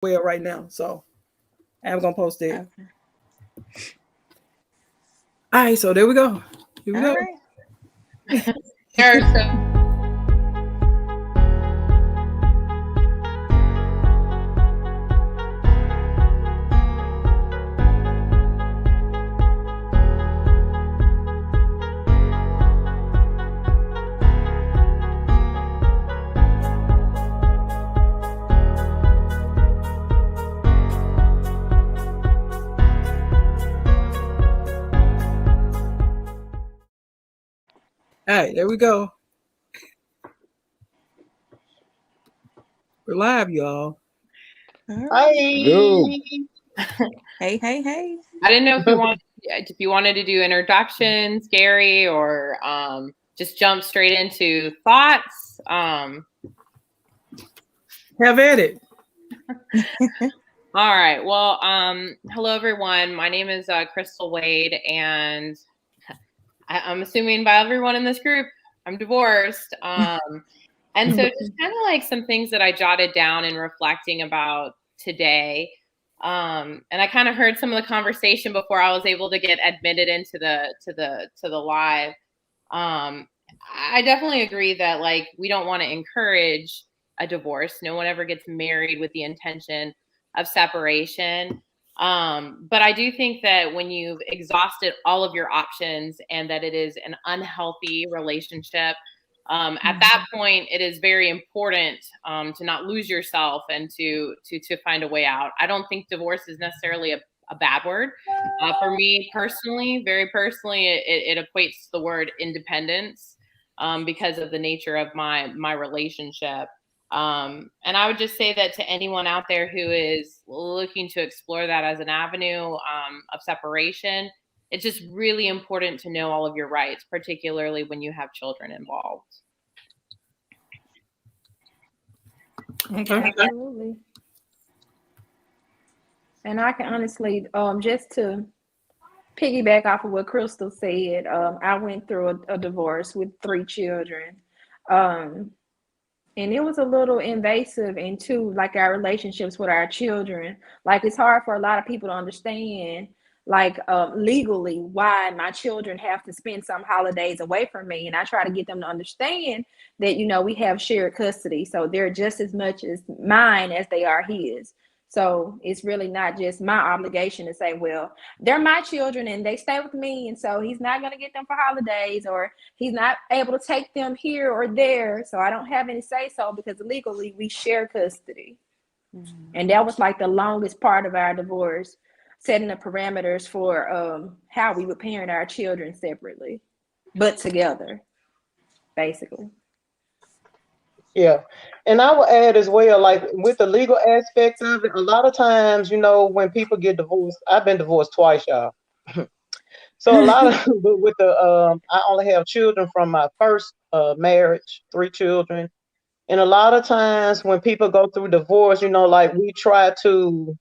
well right now. So I'm gonna post it. Okay. All right, so there we go. Here we All go. right. There are some All right, there we go. We're live, y'all. All right. Go. Hi. Hey, hey, hey. I didn't know if you wanted to do introductions, Gary, or just jump straight into thoughts. Have at it. All right. Well, hello everyone. My name is Crystal Wade, and I'm assuming by everyone in this group, I'm divorced. And so just kind of like some things that I jotted down in reflecting about today. And I kind of heard some of the conversation before I was able to get admitted into the live. I definitely agree that like we don't want to encourage a divorce. No one ever gets married with the intention of separation. But I do think that when you've exhausted all of your options and that it is an unhealthy relationship, at that point, it is very important to not lose yourself and to find a way out. I don't think divorce is necessarily a bad word. For me personally, very personally, it equates to the word independence because of the nature of my relationship. And I would just say that to anyone out there who is looking to explore that as an avenue of separation, it's just really important to know all of your rights, particularly when you have children involved. Okay. Absolutely. And I can honestly, just to piggyback off of what Crystal said, I went through a divorce with 3 children. Um, and it was a little invasive into like our relationships with our children. Like it's hard for a lot of people to understand, like legally, why my children have to spend some holidays away from me. And I try to get them to understand that we have shared custody, so they're just as much as mine as they are his. So it's really not just my obligation to say, well, they're my children and they stay with me, and so he's not going to get them for holidays, or he's not able to take them here or there. So I don't have any say so because legally we share custody. And that was like the longest part of our divorce, setting the parameters for how we would parent our children separately, but together, basically. Yeah. And I will add as well, like with the legal aspect of it, a lot of times, when people get divorced, I've been divorced twice, y'all. So a lot of with the I only have children from my first marriage, 3 children. And a lot of times when people go through divorce, like we try to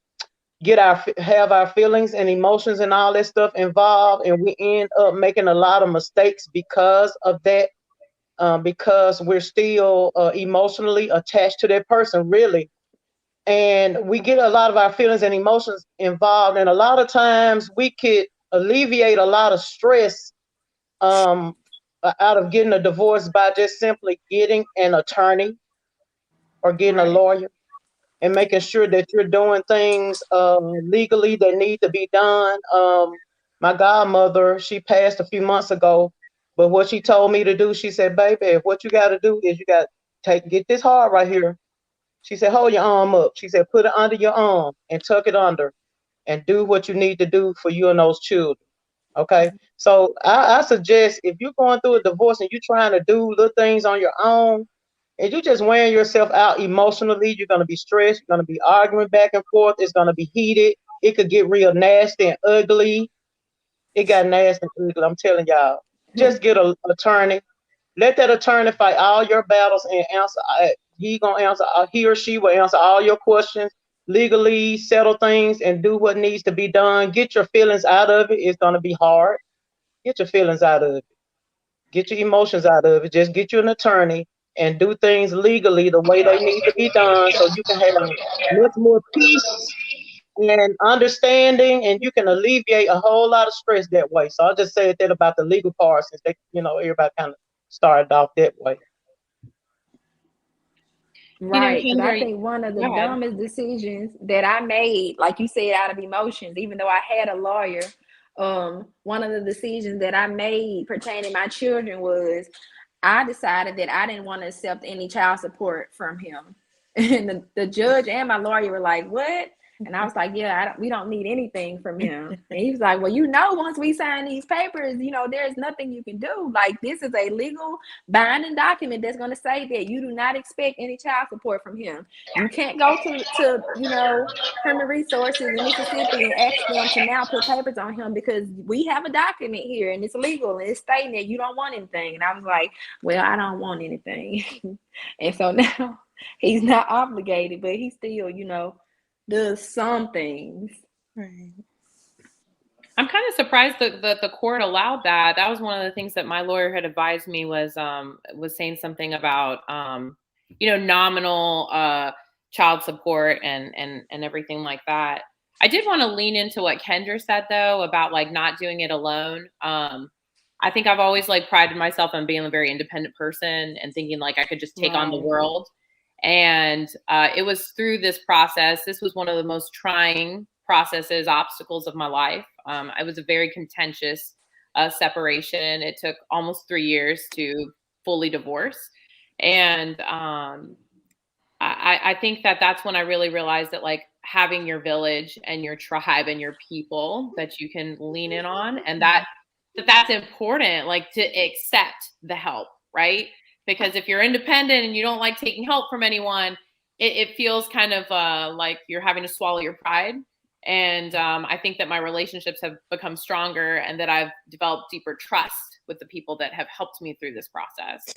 have our feelings and emotions and all that stuff involved, and we end up making a lot of mistakes because of that, because we're still emotionally attached to that person, really. And we get a lot of our feelings and emotions involved. And a lot of times we could alleviate a lot of stress um, out of getting a divorce by just simply getting an attorney or getting a Right. lawyer and making sure that you're doing things legally that need to be done. My godmother, she passed a few months ago, but what she told me to do, she said, "Baby, what you got to do is you got to get this hard right here." She said, "Hold your arm up." She said, "Put it under your arm and tuck it under, and do what you need to do for you and those children." Okay, so I suggest if you're going through a divorce and you're trying to do little things on your own, and you just wearing yourself out emotionally, you're gonna be stressed. You're gonna be arguing back and forth. It's gonna be heated. It could get real nasty and ugly. It got nasty and ugly. I'm telling y'all. Just get an attorney. Let that attorney fight all your battles and answer. He gonna answer. He or she will answer all your questions legally. Settle things and do what needs to be done. Get your feelings out of it. It's gonna be hard. Get your feelings out of it. Get your emotions out of it. Just get you an attorney and do things legally the way they need to be done, so you can have much more peace and understanding, and you can alleviate a whole lot of stress that way. So I just said that about the legal part, since they, everybody kind of started off that way. Right. Because I Kendra, think one of the go ahead. dumbest decisions that I made, like you said, out of emotions, even though I had a lawyer, one of the decisions that I made pertaining to my children was I decided that I didn't want to accept any child support from him. And the judge and my lawyer were like, "What?" And I was like, "Yeah, we don't need anything from him." And he was like, "Well, once we sign these papers, there's nothing you can do. Like, this is a legal binding document that's going to say that you do not expect any child support from him. You can't go to Human Resources in Mississippi and ask them to now put papers on him, because we have a document here and it's legal and it's stating that you don't want anything." And I was like, "Well, I don't want anything." And so now he's not obligated, but he still, does some things. Right. I'm kind of surprised that the court allowed that. That was one of the things that my lawyer had advised me was saying something about nominal child support and everything like that. I did want to lean into what Kendra said though about like not doing it alone. I think I've always like prided myself on being a very independent person and thinking like I could just take on the world. And it was through this process. This was one of the most trying processes, obstacles of my life. It was a very contentious separation. It took almost 3 years to fully divorce. And I think that's when I really realized that like having your village and your tribe and your people that you can lean in on, and that's important, like to accept the help, right? Because if you're independent and you don't like taking help from anyone, it feels kind of like you're having to swallow your pride. And I think that my relationships have become stronger and that I've developed deeper trust with the people that have helped me through this process.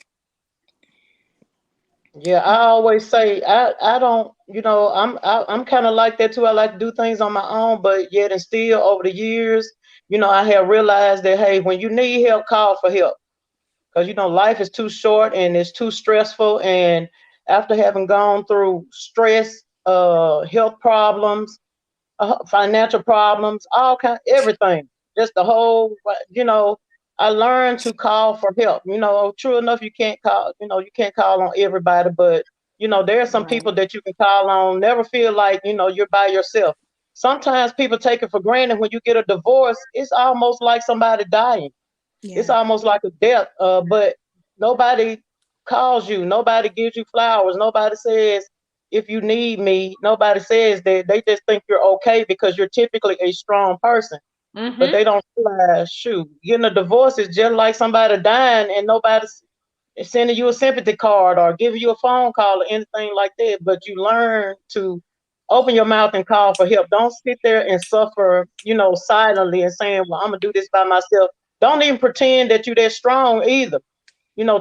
Yeah, I always say I don't, I'm kind of like that too. I like to do things on my own, but yet and still over the years, I have realized that, hey, when you need help, call for help. Because, life is too short and it's too stressful. And after having gone through stress, health problems, financial problems, everything, just the whole, I learned to call for help. True enough, you can't call on everybody, but, there are some people that you can call on, never feel like, you're by yourself. Sometimes people take it for granted when you get a divorce, it's almost like somebody dying. Yeah. It's almost like a death, but nobody calls you. Nobody gives you flowers. Nobody says, if you need me. Nobody says that. They just think you're okay because you're typically a strong person. Mm-hmm. But they don't realize, shoot, getting a divorce is just like somebody dying and nobody's sending you a sympathy card or giving you a phone call or anything like that. But you learn to open your mouth and call for help. Don't sit there and suffer, silently and saying, well, I'm going to do this by myself. Don't even pretend that you're that strong either.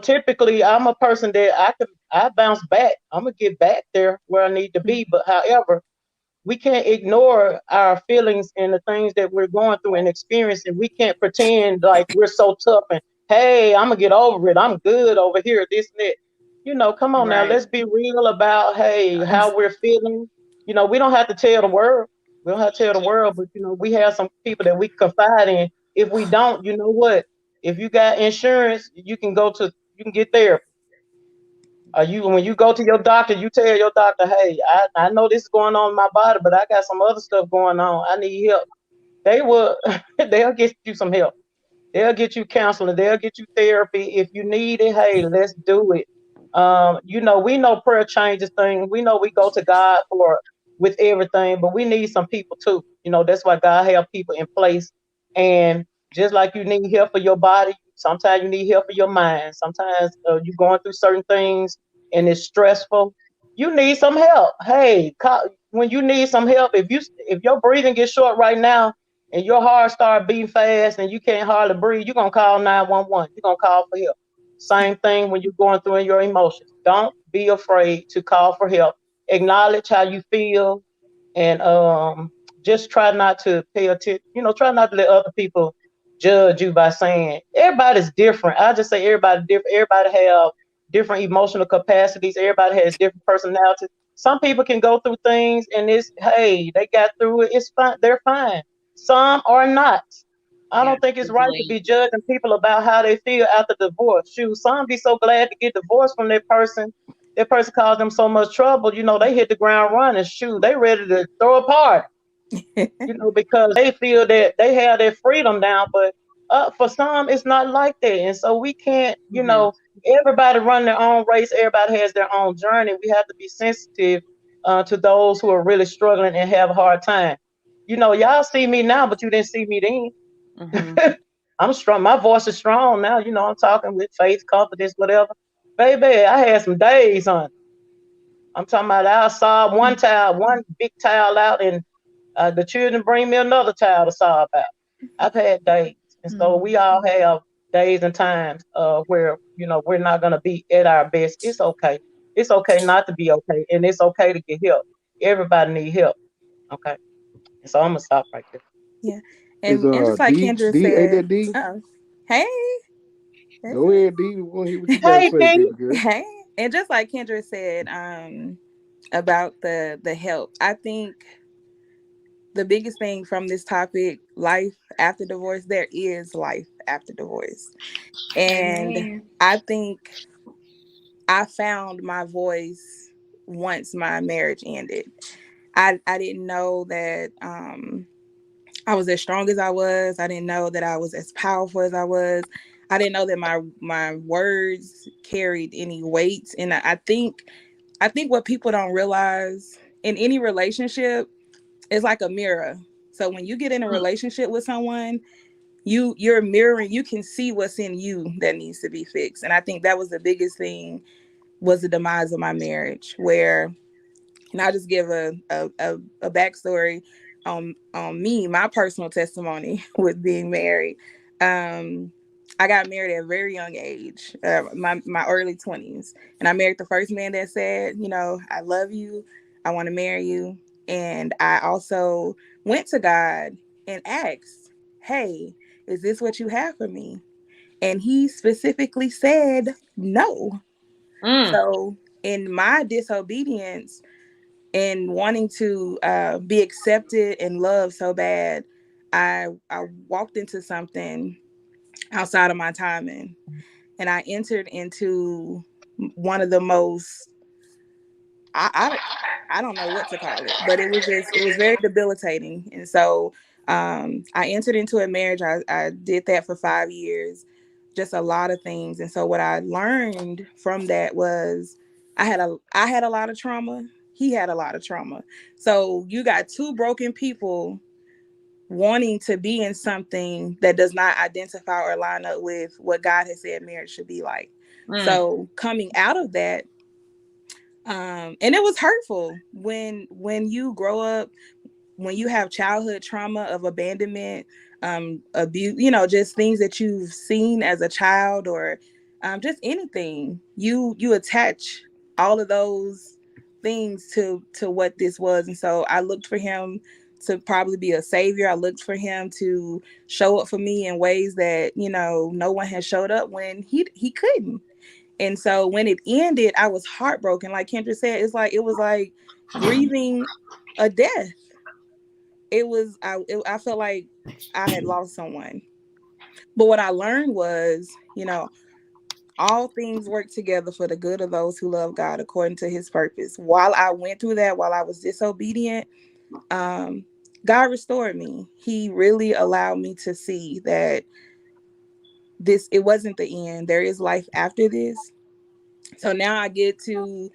Typically I'm a person that I bounce back. I'm going to get back there where I need to be. But however, we can't ignore our feelings and the things that we're going through and experiencing. We can't pretend like we're so tough and, hey, I'm going to get over it. I'm good over here, this and that. Come on now. Let's be real about, hey, how we're feeling. We don't have to tell the world. We don't have to tell the world, but, we have some people that we confide in. If we don't, you know what? If you got insurance, you can get therapy. When you go to your doctor, you tell your doctor, hey, I know this is going on in my body, but I got some other stuff going on. I need help. They'll get you some help. They'll get you counseling. They'll get you therapy. If you need it, hey, let's do it. We know prayer changes things. We know we go to God with everything, but we need some people too. That's why God have people in place. And just like you need help for your body, sometimes you need help for your mind. Sometimes you're going through certain things and it's stressful. You need some help. Hey, when you need some help, if your breathing gets short right now and your heart start beating fast and you can't hardly breathe, you're going to call 911. You're going to call for help. Same thing when you're going through in your emotions. Don't be afraid to call for help. Acknowledge how you feel and just try not to pay attention. Try not to let other people judge you by saying everybody's different. I just say everybody's different. Everybody have different emotional capacities. Everybody has different personalities. Some people can go through things and hey, they got through it. It's fine. They're fine. Some are not. I Yeah, don't think it's right to totally. be judging people about how they feel after divorce. Shoot, some be so glad to get divorced from that person. That person caused them so much trouble. They hit the ground running. Shoot, they ready to throw a party. Because they feel that they have their freedom now. But for some, it's not like that. And so we can't, everybody run their own race. Everybody has their own journey. We have to be sensitive to those who are really struggling and have a hard time. Y'all see me now, but you didn't see me then. Mhm. I'm strong. My voice is strong now. I'm talking with faith, confidence, whatever. Baby, I had some days on. I'm talking about I saw one big towel out, and the children bring me another towel to sob out. I've had days. And so we all have days and times where, we're not going to be at our best. It's okay. It's okay not to be okay. And it's okay to get help. Everybody need help. Okay. And so I'm going to stop right there. Yeah. Is And just like D Kendra D ain't said, that D? hey, Go ahead, D. We want to hear what you got to Hey, say, D. baby girl. hey. And just like Kendra said, about the help, I think the biggest thing from this topic, life after divorce, there is life after divorce. And Amen. I think I found my voice once my marriage ended. I didn't know that I was as strong as I was. I didn't know that I was as powerful as I was. I didn't know that my words carried any weight. And I think what people don't realize in any relationship is like a mirror. So when you get in a relationship with someone, you're mirroring, you can see what's in you that needs to be fixed. And I think that was the biggest thing, was the demise of my marriage, where, and I'll just give a backstory on me, my personal testimony with being married. I got married at a very young age, my early 20s. And I married the first man that said, I love you, I want to marry you. And I also went to God and asked, hey, is this what you have for me? And he specifically said no. So in my disobedience and wanting to be accepted and loved so bad, I walked into something outside of my timing, and I entered into one of the most, I don't know what to call it, but it was very debilitating. And so I entered into a marriage. I did that for 5 years, just a lot of things. And so what I learned from that was I had a lot of trauma. He had a lot of trauma. So you got two broken people wanting to be in something that does not identify or line up with what God has said marriage should be like. So coming out of that, and it was hurtful when you grow up, when you have childhood trauma of abandonment, abuse, just things that you've seen as a child, or just anything, you attach all of those things to what this was. And so I looked for him to probably be a savior. I looked for him to show up for me in ways that no one has showed up when he couldn't. And so when it ended, I was heartbroken. Like Kendra said, it was like grieving a death. I felt like I had lost someone. But what I learned was, all things work together for the good of those who love God according to his purpose. While I went through that, while I was disobedient, God restored me. He really allowed me to see that it wasn't the end. There is life after this. So now I get to,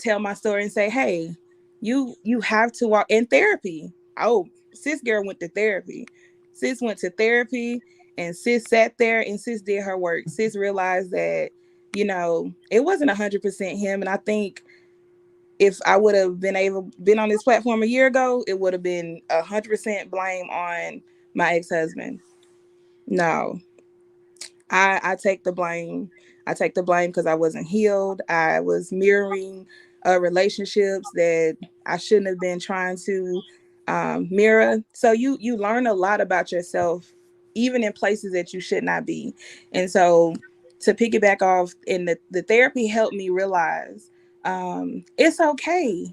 tell my story and say, hey, you have to walk in therapy. Oh, sis girl went to therapy. Sis went to therapy, and sis sat there and sis did her work. Sis realized that, it wasn't 100% him. And I think if I would have been on this platform a year ago, it would have been 100% blame on my ex-husband. No, I take the blame. I take the blame because I wasn't healed. I was mirroring relationships that I shouldn't have been trying to mirror. So you learn a lot about yourself, even in places that you should not be. And so to piggyback off, and the therapy helped me realize it's okay.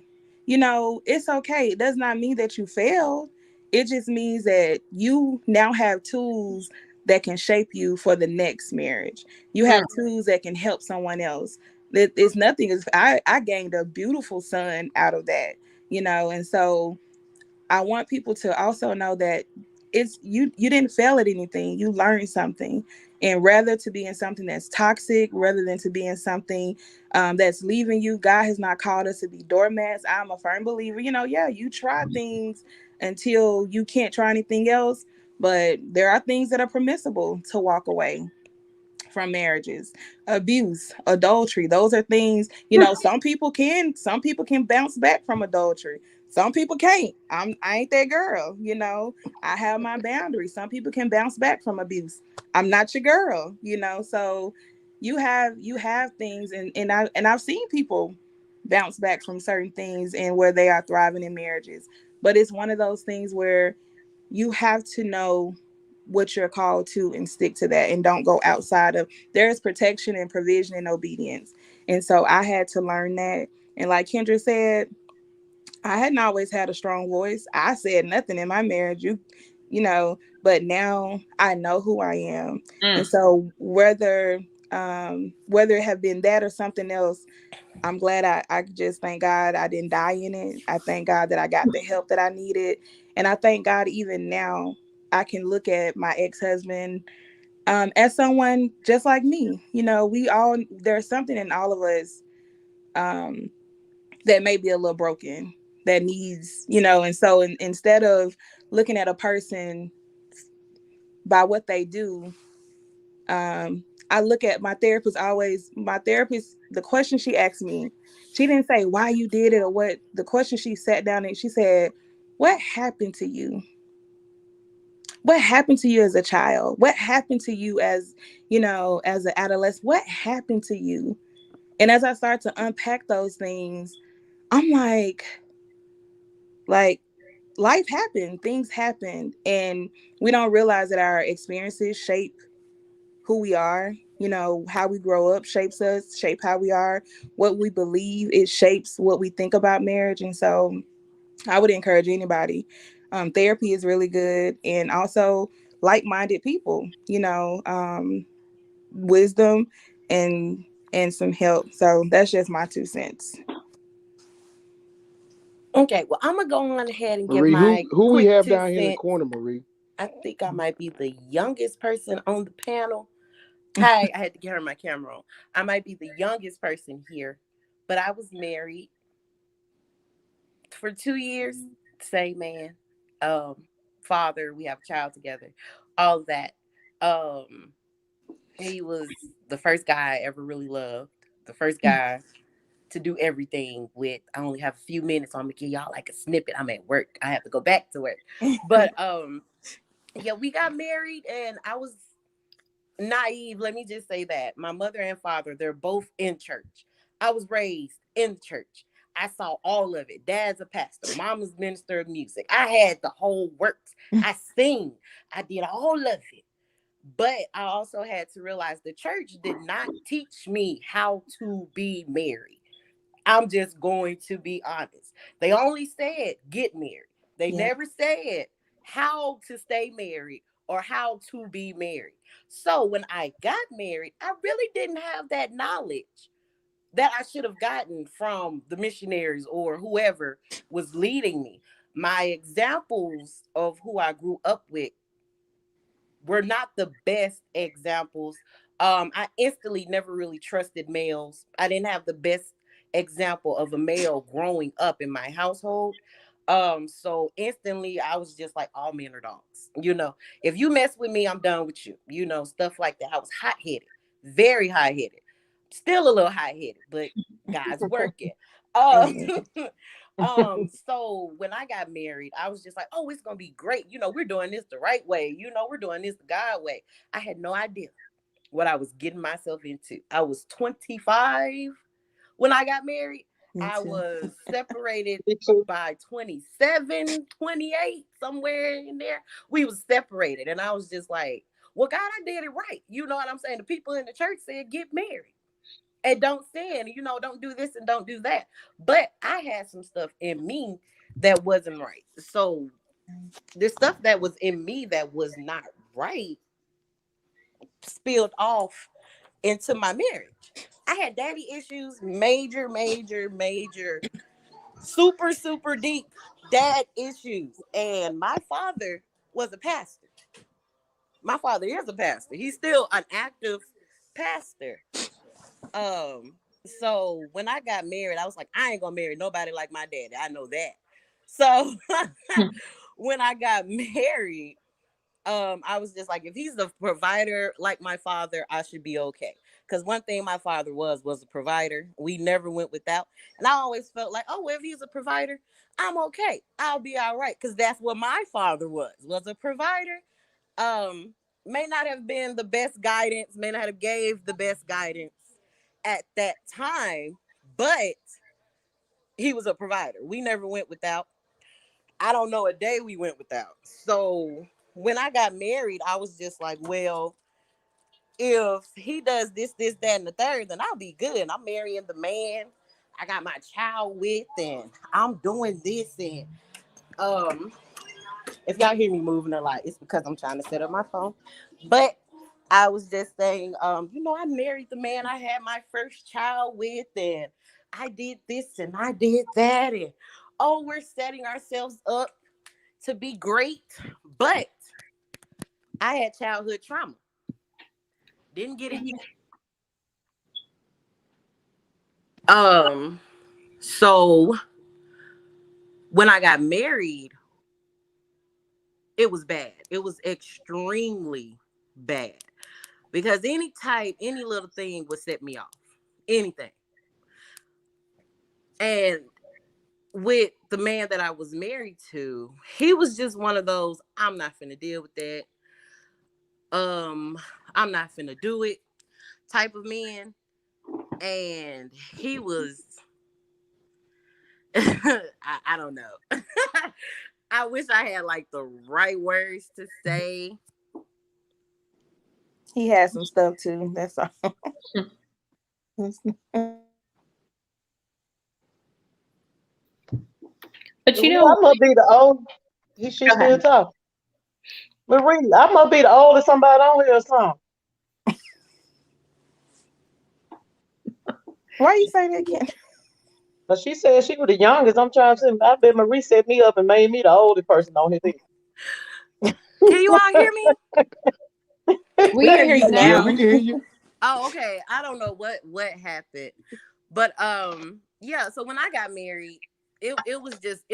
It's okay. It does not mean that you failed. It just means that you now have tools that can shape you for the next marriage. You have tools that can help someone else. It's nothing. I gained a beautiful son out of that, and so I want people to also know that it's you didn't fail at anything. You learned something. And rather to be in something that's toxic, rather than to be in something that's leaving you, God has not called us to be doormats. I'm a firm believer. You try things until you can't try anything else, but there are things that are permissible to walk away from marriages. Abuse, adultery, those are things, some people can bounce back from adultery. Some people can't. I ain't that girl. I have my boundaries. Some people can bounce back from abuse. I'm not your girl. So you have things, and I've seen people bounce back from certain things and where they are thriving in marriages. But it's one of those things where you have to know what you're called to and stick to that, and don't go outside of. There's protection and provision and obedience. And so I had to learn that. And like Kendra said, I hadn't always had a strong voice. I said nothing in my marriage, but now I know who I am. And so whether it have been that or something else, I'm glad I just thank God I didn't die in it. I thank God that I got the help that I needed. And I thank God even now I can look at my ex-husband as someone just like me. There's something in all of us that may be a little broken, that needs, and so instead of looking at a person by what they do, I look at my therapist, the question she asked me, she didn't say why you did it or what. The question she sat down and she said, what happened to you? What happened to you as a child? What happened to you as an adolescent? What happened to you? And as I start to unpack those things, I'm like life happened, things happened, and we don't realize that our experiences shape who we are. How we grow up shapes us, shape how we are. What we believe, it shapes what we think about marriage. And so I would encourage anybody. Therapy is really good, and also like-minded people, wisdom and some help. So that's just my 2 cents. Okay, well, I'm gonna go on ahead and Marie, give my who we quick have 2 down here in the cents. corner, Marie? I think I might be the youngest person on the panel. Hi, I had to get her my camera on. I might be the youngest person here, but I was married for 2 years. Same man, father. We have a child together. All of that. He was the first guy I ever really loved. The first guy to do everything with. I only have a few minutes, so I'm gonna give y'all like a snippet. I'm at work. I have to go back to work. But yeah, we got married and I was naive. Let me just say that. My mother and father, they're both in church. I was raised in church. I saw all of it. Dad's a pastor, mama's minister of music. I had the whole works. I sing. I did all of it. But I also had to realize the church did not teach me how to be married. I'm just going to be honest. They only said get married. They never said how to stay married or how to be married. So when I got married, I really didn't have that knowledge that I should have gotten from the missionaries or whoever was leading me. My examples of who I grew up with were not the best examples. I instantly never really trusted males. I didn't have the best example of a male growing up in my household. So instantly I was just like, all men are dogs. If you mess with me, I'm done with you. Stuff like that. I was hot-headed, very high-headed, still a little high-headed, but God's working. So when I got married, I was just like, oh, it's gonna be great. We're doing this the right way. We're doing this the God way. I had no idea what I was getting myself into. I was 25 when I got married. I was separated by 27, 28, somewhere in there. We was separated. And I was just like, Well, God, I did it right. You know what I'm saying? The people in the church said, get married and don't sin, don't do this and don't do that. But I had some stuff in me that wasn't right. So the stuff that was in me that was not right spilled off into my marriage. I had daddy issues, major, super, super deep dad issues. And my father was a pastor. My father is a pastor. He's still an active pastor. So when I got married, I was like, I ain't gonna marry nobody like my daddy. I know that. So when I got married, I was just like, if he's the provider like my father, I should be okay. Because one thing my father was a provider. We never went without. And I always felt like, oh, well, if he's a provider, I'm okay. I'll be all right. Because that's what my father was a provider. May not have been the best guidance, may not have gave the best guidance at that time, but he was a provider. We never went without. I don't know a day we went without. So when I got married, I was just like, well, if he does this, that, and the third, then I'll be good. I'm marrying the man I got my child with, and I'm doing this. And if y'all hear me moving a lot, it's because I'm trying to set up my phone. But I was just saying, I married the man I had my first child with, and I did this and I did that, and we're setting ourselves up to be great. But I had childhood trauma. Didn't get it. So when I got married, it was bad. It was extremely bad. Because any little thing would set me off. Anything. And with the man that I was married to, he was just one of those, I'm not finna deal with that. I'm not finna do it type of man. And he was, I don't know. I wish I had like the right words to say. He had some stuff too. That's all. But I'm gonna be the old. She still talking. Marie, I'm gonna be the oldest somebody on here or something. Why you say that again? But she said she was the youngest. I'm trying to say, I bet Marie set me up and made me the oldest person on here. Can you all hear me? We hear you now. Yeah, we can hear you. Oh, okay. I don't know what happened. But yeah, so when I got married, it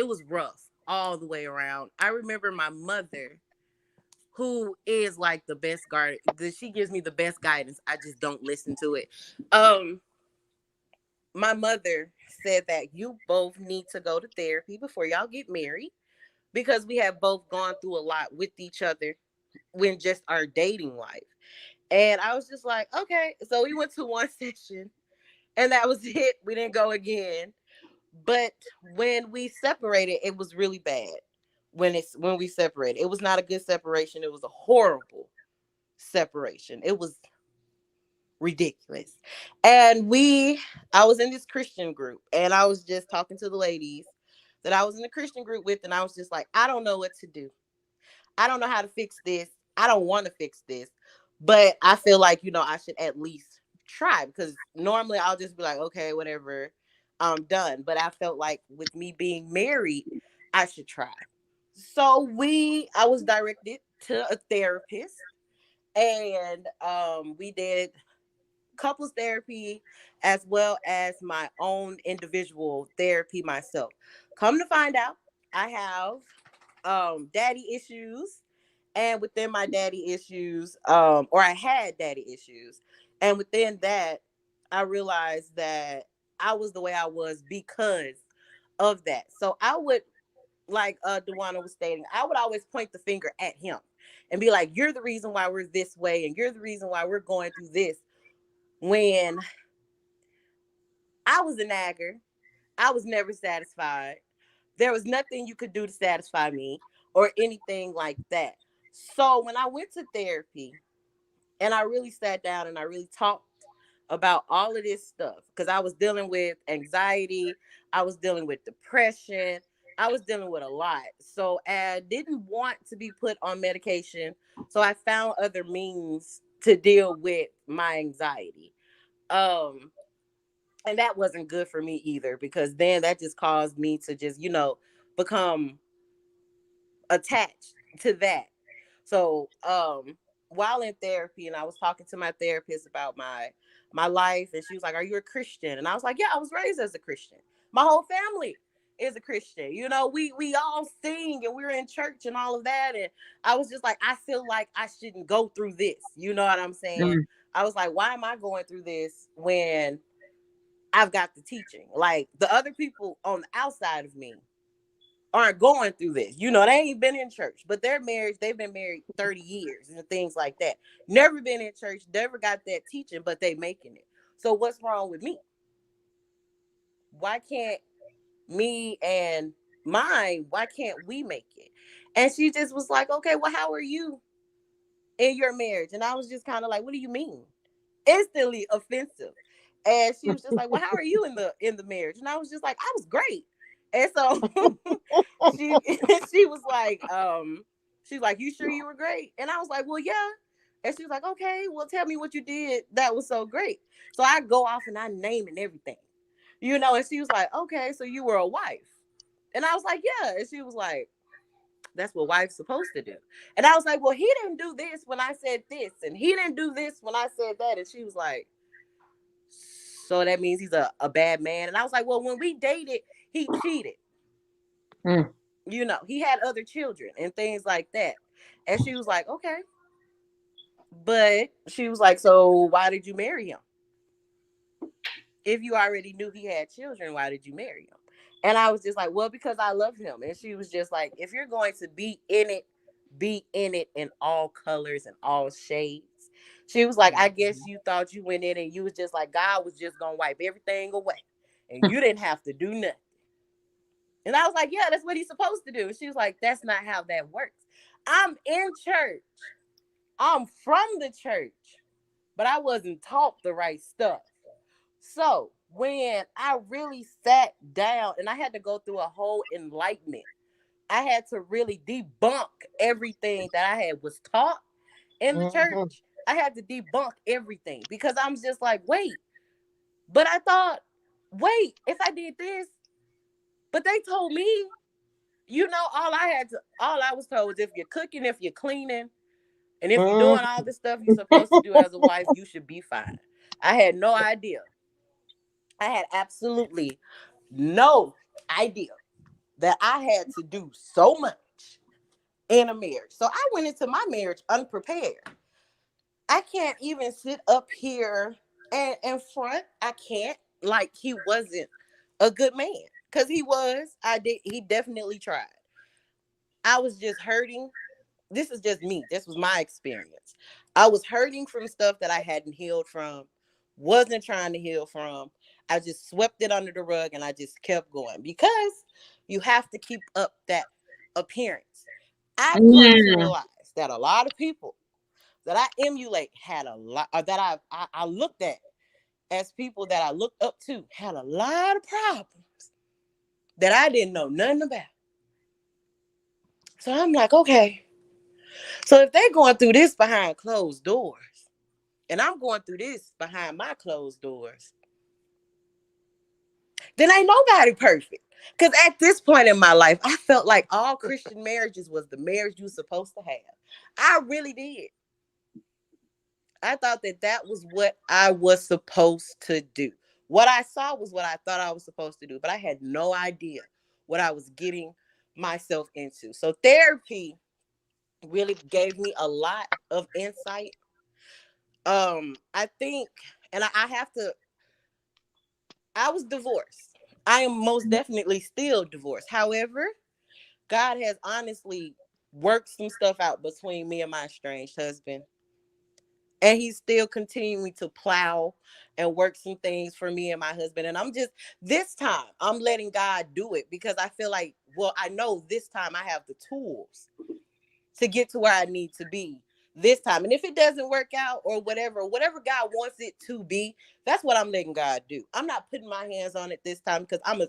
was rough all the way around. I remember my mother, who is like the best guard, she gives me the best guidance. I just don't listen to it. My mother said that you both need to go to therapy before y'all get married, because we have both gone through a lot with each other when just our dating life. And I was just like, okay. So we went to one session and that was it. We didn't go again. But when we separated, it was really bad. When we separated, it was not a good separation. It was a horrible separation. It was ridiculous. And I was in this Christian group, and I was just talking to the ladies that I was in the Christian group with, and I was just like, I don't know what to do. I don't know how to fix this. I don't want to fix this, but I feel like, I should at least try, because normally I'll just be like, okay, whatever, I'm done. But I felt like with me being married, I should try. So I was directed to a therapist, and we did couples therapy as well as my own individual therapy myself. Come to find out, I have daddy issues, and within my daddy issues, or I had daddy issues, and within that, I realized that I was the way I was because of that. So I would, like Dewana was stating, I would always point the finger at him and be like, you're the reason why we're this way, and you're the reason why we're going through this. When I was a nagger, I was never satisfied. There was nothing you could do to satisfy me or anything like that. So when I went to therapy, And I really sat down and I really talked about all of this stuff because I was dealing with anxiety, I was dealing with depression, I was dealing with a lot. So I didn't want to be put on medication. So I found other means to deal with my anxiety. Um, and that wasn't good for me either, because then that just caused me to just, become attached to that. So while in therapy, and I was talking to my therapist about my life, and she was like, "Are you a Christian?" And I was like, "Yeah, I was raised as a Christian. My whole family is a Christian. We all sing and we're in church and all of that." And I was just like, I feel like I shouldn't go through this. You know what I'm saying? Mm. I was like, why am I going through this when I've got the teaching? Like, the other people on the outside of me aren't going through this. They ain't been in church, but they've been married 30 years and things like that. Never been in church, never got that teaching, but they making it. So what's wrong with me? Why can't me and why can't we make it? And she just was like, okay, well, how are you in your marriage? And I was just kind of like, what do you mean? Instantly offensive. And she was just like, well, how are you in the marriage? And I was just like, I was great. And so she was like, she's like, you sure you were great? And I was like, well, yeah. And she was like, okay, well, tell me what you did that was so great. So I go off and I name and everything, and she was like, okay, so you were a wife. And I was like, yeah. And she was like, that's what wife's supposed to do. And I was like, well, he didn't do this when I said this, and he didn't do this when I said that. And she was like, so that means he's a bad man. And I was like, well, when we dated, he cheated. Mm. He had other children and things like that. And she was like, okay. But she was like, so why did you marry him? If you already knew he had children, why did you marry him? And I was just like, well, because I love him. And she was just like, if you're going to be in it in all colors and all shades. She was like, I guess you thought you went in and you was just like, God was just going to wipe everything away. And you didn't have to do nothing. And I was like, yeah, that's what he's supposed to do. And she was like, that's not how that works. I'm in church. I'm from the church. But I wasn't taught the right stuff. So when I really sat down and I had to go through a whole enlightenment, I had to really debunk everything that I was taught in the church. I had to debunk everything because I'm just like, wait, but I thought, wait, if I did this, but they told me, all I was told was if you're cooking, if you're cleaning, and if you're doing all the stuff you're supposed to do as a wife, you should be fine. I had no idea. I had absolutely no idea that I had to do so much in a marriage. So I went into my marriage unprepared. I can't even sit up here and front. I can't, like he wasn't a good man, because he was. He definitely tried. I was just hurting. This is just me. This was my experience. I was hurting from stuff that I hadn't healed from, wasn't trying to heal from. I just swept it under the rug and I just kept going because you have to keep up that appearance. I've come to realize that a lot of people that I emulate had a lot, or that I looked at as people that I looked up to, had a lot of problems that I didn't know nothing about. So I'm like, okay. So if they're going through this behind closed doors, and I'm going through this behind my closed doors, then ain't nobody perfect. Because at this point in my life, I felt like all Christian marriages was the marriage you were supposed to have. I really did. I thought that was what I was supposed to do. What I saw was what I thought I was supposed to do, but I had no idea what I was getting myself into. So therapy really gave me a lot of insight. I think, and I was divorced. I am most definitely still divorced. However, God has honestly worked some stuff out between me and my estranged husband. And he's still continuing to plow and work some things for me and my husband. And this time, I'm letting God do it because I feel like, well, I know this time I have the tools to get to where I need to be this time. And if it doesn't work out or whatever God wants it to be, that's what I'm letting God do. I'm not putting my hands on it this time because I'm a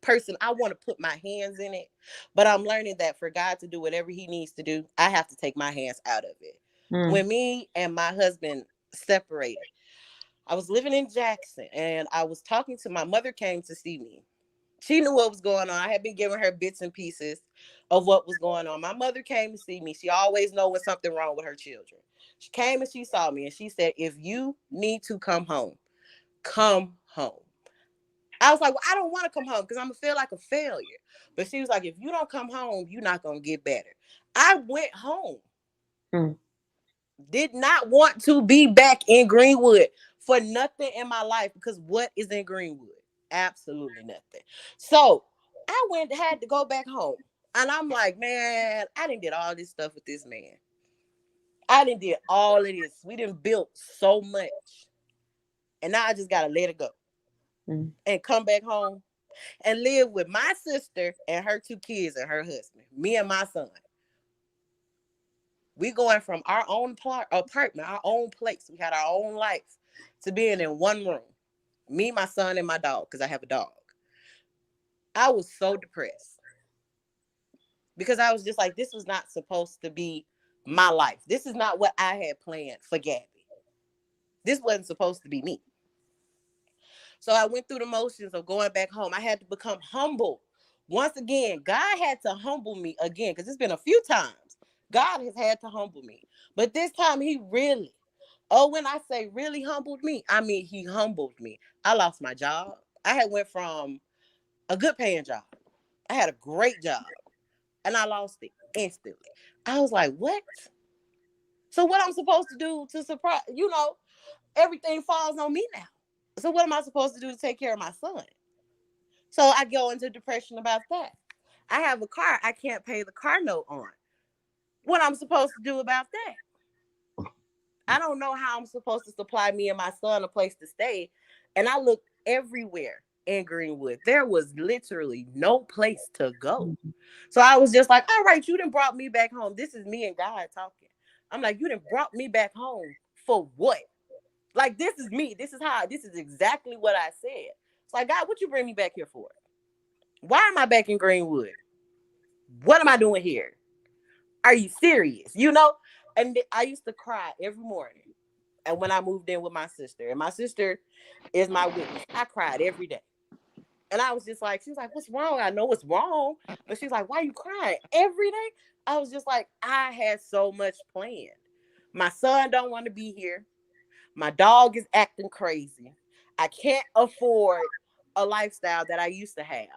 person, I want to put my hands in it, but I'm learning that for God to do whatever he needs to do, I have to take my hands out of it. When me and my husband separated, I was living in Jackson and I was talking to my mother, came to see me. She knew what was going on. I had been giving her bits and pieces of what was going on. My mother came to see me. She always knows when something wrong with her children. She came and she saw me and she said, if you need to come home, come home. I was like, well, I don't want to come home because I'm going to feel like a failure. But she was like, if you don't come home, you're not going to get better. I went home. Did not want to be back in Greenwood for nothing in my life because what is in Greenwood? Absolutely nothing. So I had to go back home. And I'm like, man, I done did all this stuff with this man. I done did all of this. We done built so much. And now I just got to let it go. And come back home and live with my sister and her 2 kids and her husband, me and my son. We going from our own apartment, our own place. We had our own life to being in one room. Me, my son, and my dog, because I have a dog. I was so depressed because I was just like, this was not supposed to be my life. This is not what I had planned for Gabby. This wasn't supposed to be me. So I went through the motions of going back home. I had to become humble. Once again, God had to humble me again because it's been a few times. God has had to humble me. But this time he really, when I say really humbled me, I mean he humbled me. I lost my job. I had went from a good paying job. I had a great job. And I lost it instantly. I was like, what? So what I'm supposed to do to surprise, everything falls on me now. So what am I supposed to do to take care of my son? So I go into depression about that. I have a car I can't pay the car note on. What I'm supposed to do about that? I don't know how I'm supposed to supply me and my son a place to stay. And I looked everywhere in Greenwood. There was literally no place to go. So I was just like, all right, you done brought me back home. This is me and God talking. I'm like, you done brought me back home for what? Like, this is me. This is exactly what I said. It's like, God, what you bring me back here for? Why am I back in Greenwood? What am I doing here? Are you serious? And I used to cry every morning. And when I moved in with my sister, and my sister is my witness, I cried every day. And I was just like, she was like, what's wrong? I know what's wrong. But she's like, why are you crying every day? I was just like, I had so much planned. My son don't want to be here. My dog is acting crazy. I can't afford a lifestyle that I used to have.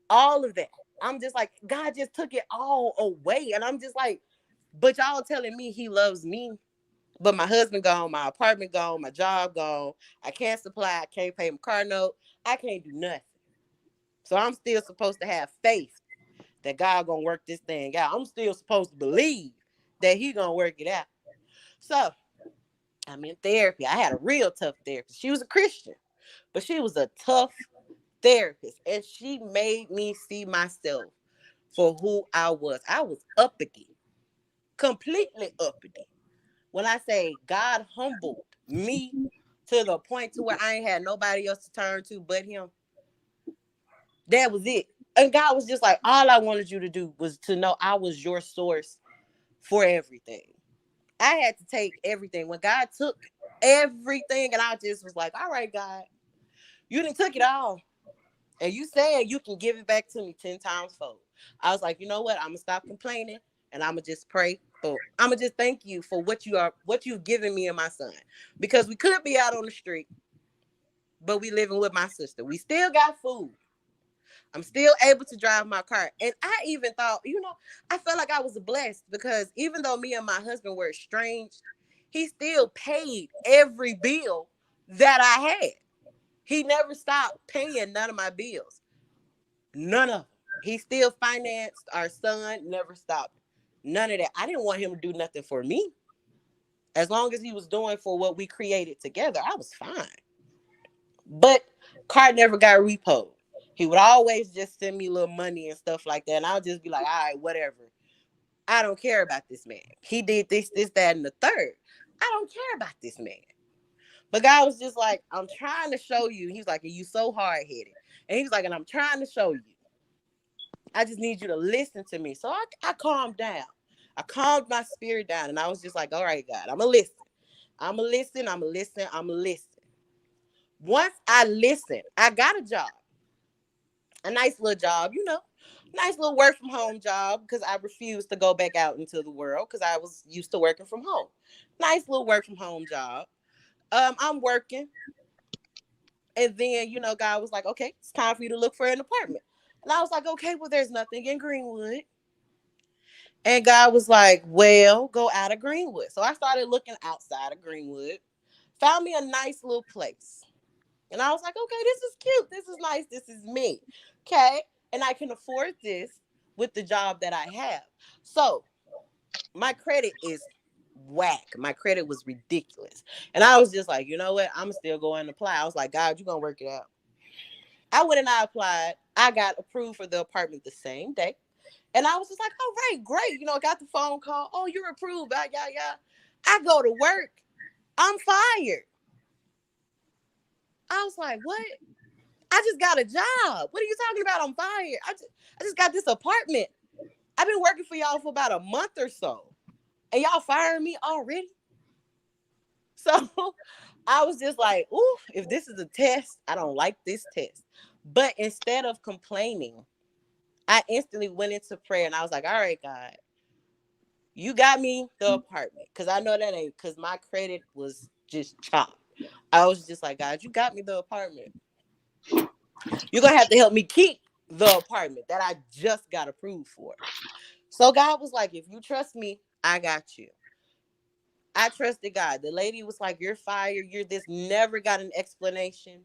All of that. I'm just like, God just took it all away. And I'm just like, but y'all telling me he loves me. But my husband gone, my apartment gone, my job gone. I can't supply, I can't pay my car note. I can't do nothing. So I'm still supposed to have faith that God gonna work this thing out. I'm still supposed to believe that he gonna work it out. So I'm in therapy. I had a real tough therapist. She was a Christian, but she was a tough therapist. And she made me see myself for who I was. I was uppity, completely uppity. When I say God humbled me to the point to where I ain't had nobody else to turn to but him, that was it. And God was just like, all I wanted you to do was to know I was your source for everything. I had to take everything. When God took everything, and I just was like, all right, God, you done took it all. And you saying you can give it back to me 10 times fold. I was like, you know what? I'm going to stop complaining, and I'm going to just pray. I'm going to just thank you for what you've given me and my son. Because we could be out on the street, but we living with my sister. We still got food. I'm still able to drive my car. And I even thought, I felt like I was blessed because even though me and my husband were estranged, he still paid every bill that I had. He never stopped paying none of my bills. None of them. He still financed our son, never stopped. None of that. I didn't want him to do nothing for me. As long as he was doing for what we created together, I was fine. But car never got repoed. He would always just send me little money and stuff like that. And I'll just be like, all right, whatever. I don't care about this man. He did this, that, and the third. I don't care about this man. But God was just like, I'm trying to show you. He's like, you so hard-headed. And he was like, and I'm trying to show you. I just need you to listen to me. So I calmed down. I calmed my spirit down. And I was just like, all right, God, I'm going to listen. I'm going to listen. I'm going to listen. I'm going to listen. Once I listened, I got a job. A nice little job, you know. Nice little work from home job because I refused to go back out into the world because I was used to working from home. Nice little work from home job. I'm working. And then, you know, God was like, okay, it's time for you to look for an apartment. And I was like, okay, well, there's nothing in Greenwood. And God was like, well, go out of Greenwood. So I started looking outside of Greenwood, found me a nice little place. And I was like, okay, this is cute. This is nice. This is me. Okay. And I can afford this with the job that I have. So my credit is whack. My credit was ridiculous. And I was just like, you know what? I'm still going to apply. I was like, God, you're going to work it out. I went and I applied. I got approved for the apartment the same day. And I was just like, all right, great. You know, I got the phone call. Oh, you're approved. Yeah. I go to work. I'm fired. I was like, what? I just got a job. What are you talking about? I'm fired. I just got this apartment. I've been working for y'all for about a month or so. And y'all firing me already? So I was just like, ooh, if this is a test, I don't like this test. But instead of complaining, I instantly went into prayer and I was like, all right, God, you got me the apartment. Because I know that ain't, because my credit was just chopped. I was just like, God, you got me the apartment. You're going to have to help me keep the apartment that I just got approved for. So God was like, if you trust me, I got you. I trusted God. The lady was like, you're fired. You're this. Never got an explanation.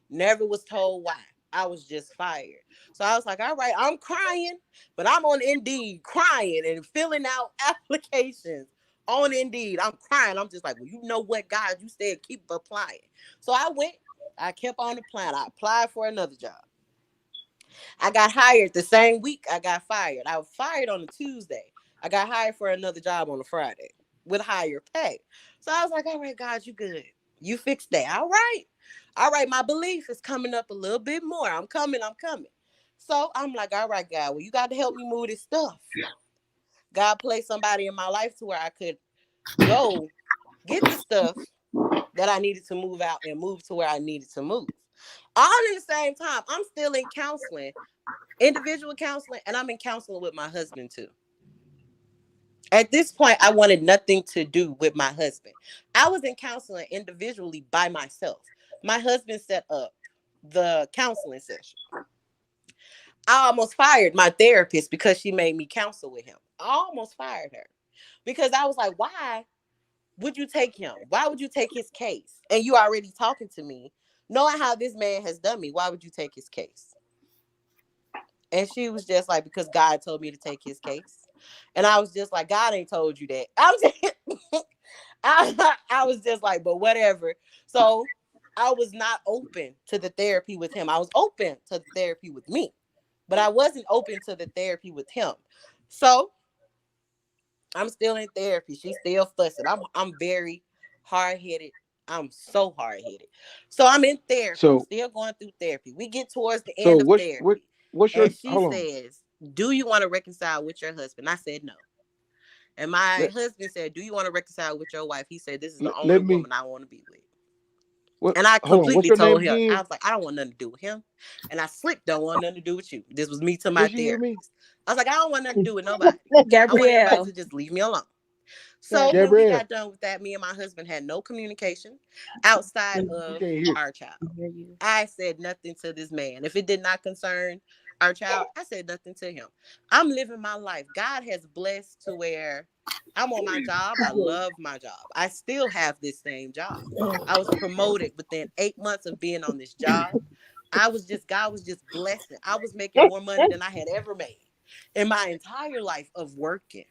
Never was told why. I was just fired. So I was like, all right, I'm crying, but I'm on Indeed crying and filling out applications on Indeed. I'm crying. I'm just like, well, you know what, God, you said keep applying. So I went. I kept on applying. I applied for another job. I got hired the same week I got fired. I was fired on a Tuesday. I got hired for another job on a Friday with higher pay. So I was like, all right, God, you good. You fixed that. All right. My belief is coming up a little bit more. I'm coming. So I'm like, all right, God, well, you got to help me move this stuff. God placed somebody in my life to where I could go get the stuff that I needed to move out and move to where I needed to move. All in the same time, I'm still in counseling, individual counseling, and I'm in counseling with my husband too. At this point, I wanted nothing to do with my husband. I was in counseling individually by myself. My husband set up the counseling session. I almost fired my therapist because she made me counsel with him. I almost fired her because I was like, why would you take him? Why would you take his case? And you already talking to me, knowing how this man has done me. Why would you take his case? And she was just like, because God told me to take his case. And I was just like, God ain't told you that. I was just like, but whatever. So I was not open to the therapy with him. I was open to the therapy with me, but I wasn't open to the therapy with him. So I'm still in therapy. She's still fussing. I'm very hard-headed. I'm so hard-headed. So I'm in therapy. So, I'm still going through therapy. We get towards the end of therapy. What's your, and she says, do you want to reconcile with your husband? I said no. And my husband said, do you want to reconcile with your wife? He said, this is the only woman I want to be with. And I completely told him, I was like, I don't want nothing to do with him. And I slick don't want nothing to do with you. This was me to my therapist. I was like, I don't want nothing to do with nobody. Gabrielle. I want everybody to just leave me alone. So when we got done with that, me and my husband had no communication outside of our child. I said nothing to this man. If it did not concern our child, I said nothing to him. I'm living my life. God has blessed to where I'm on my job. I love my job. I still have this same job. I was promoted within 8 months of being on this job. God was just blessing. I was making more money than I had ever made in my entire life of working.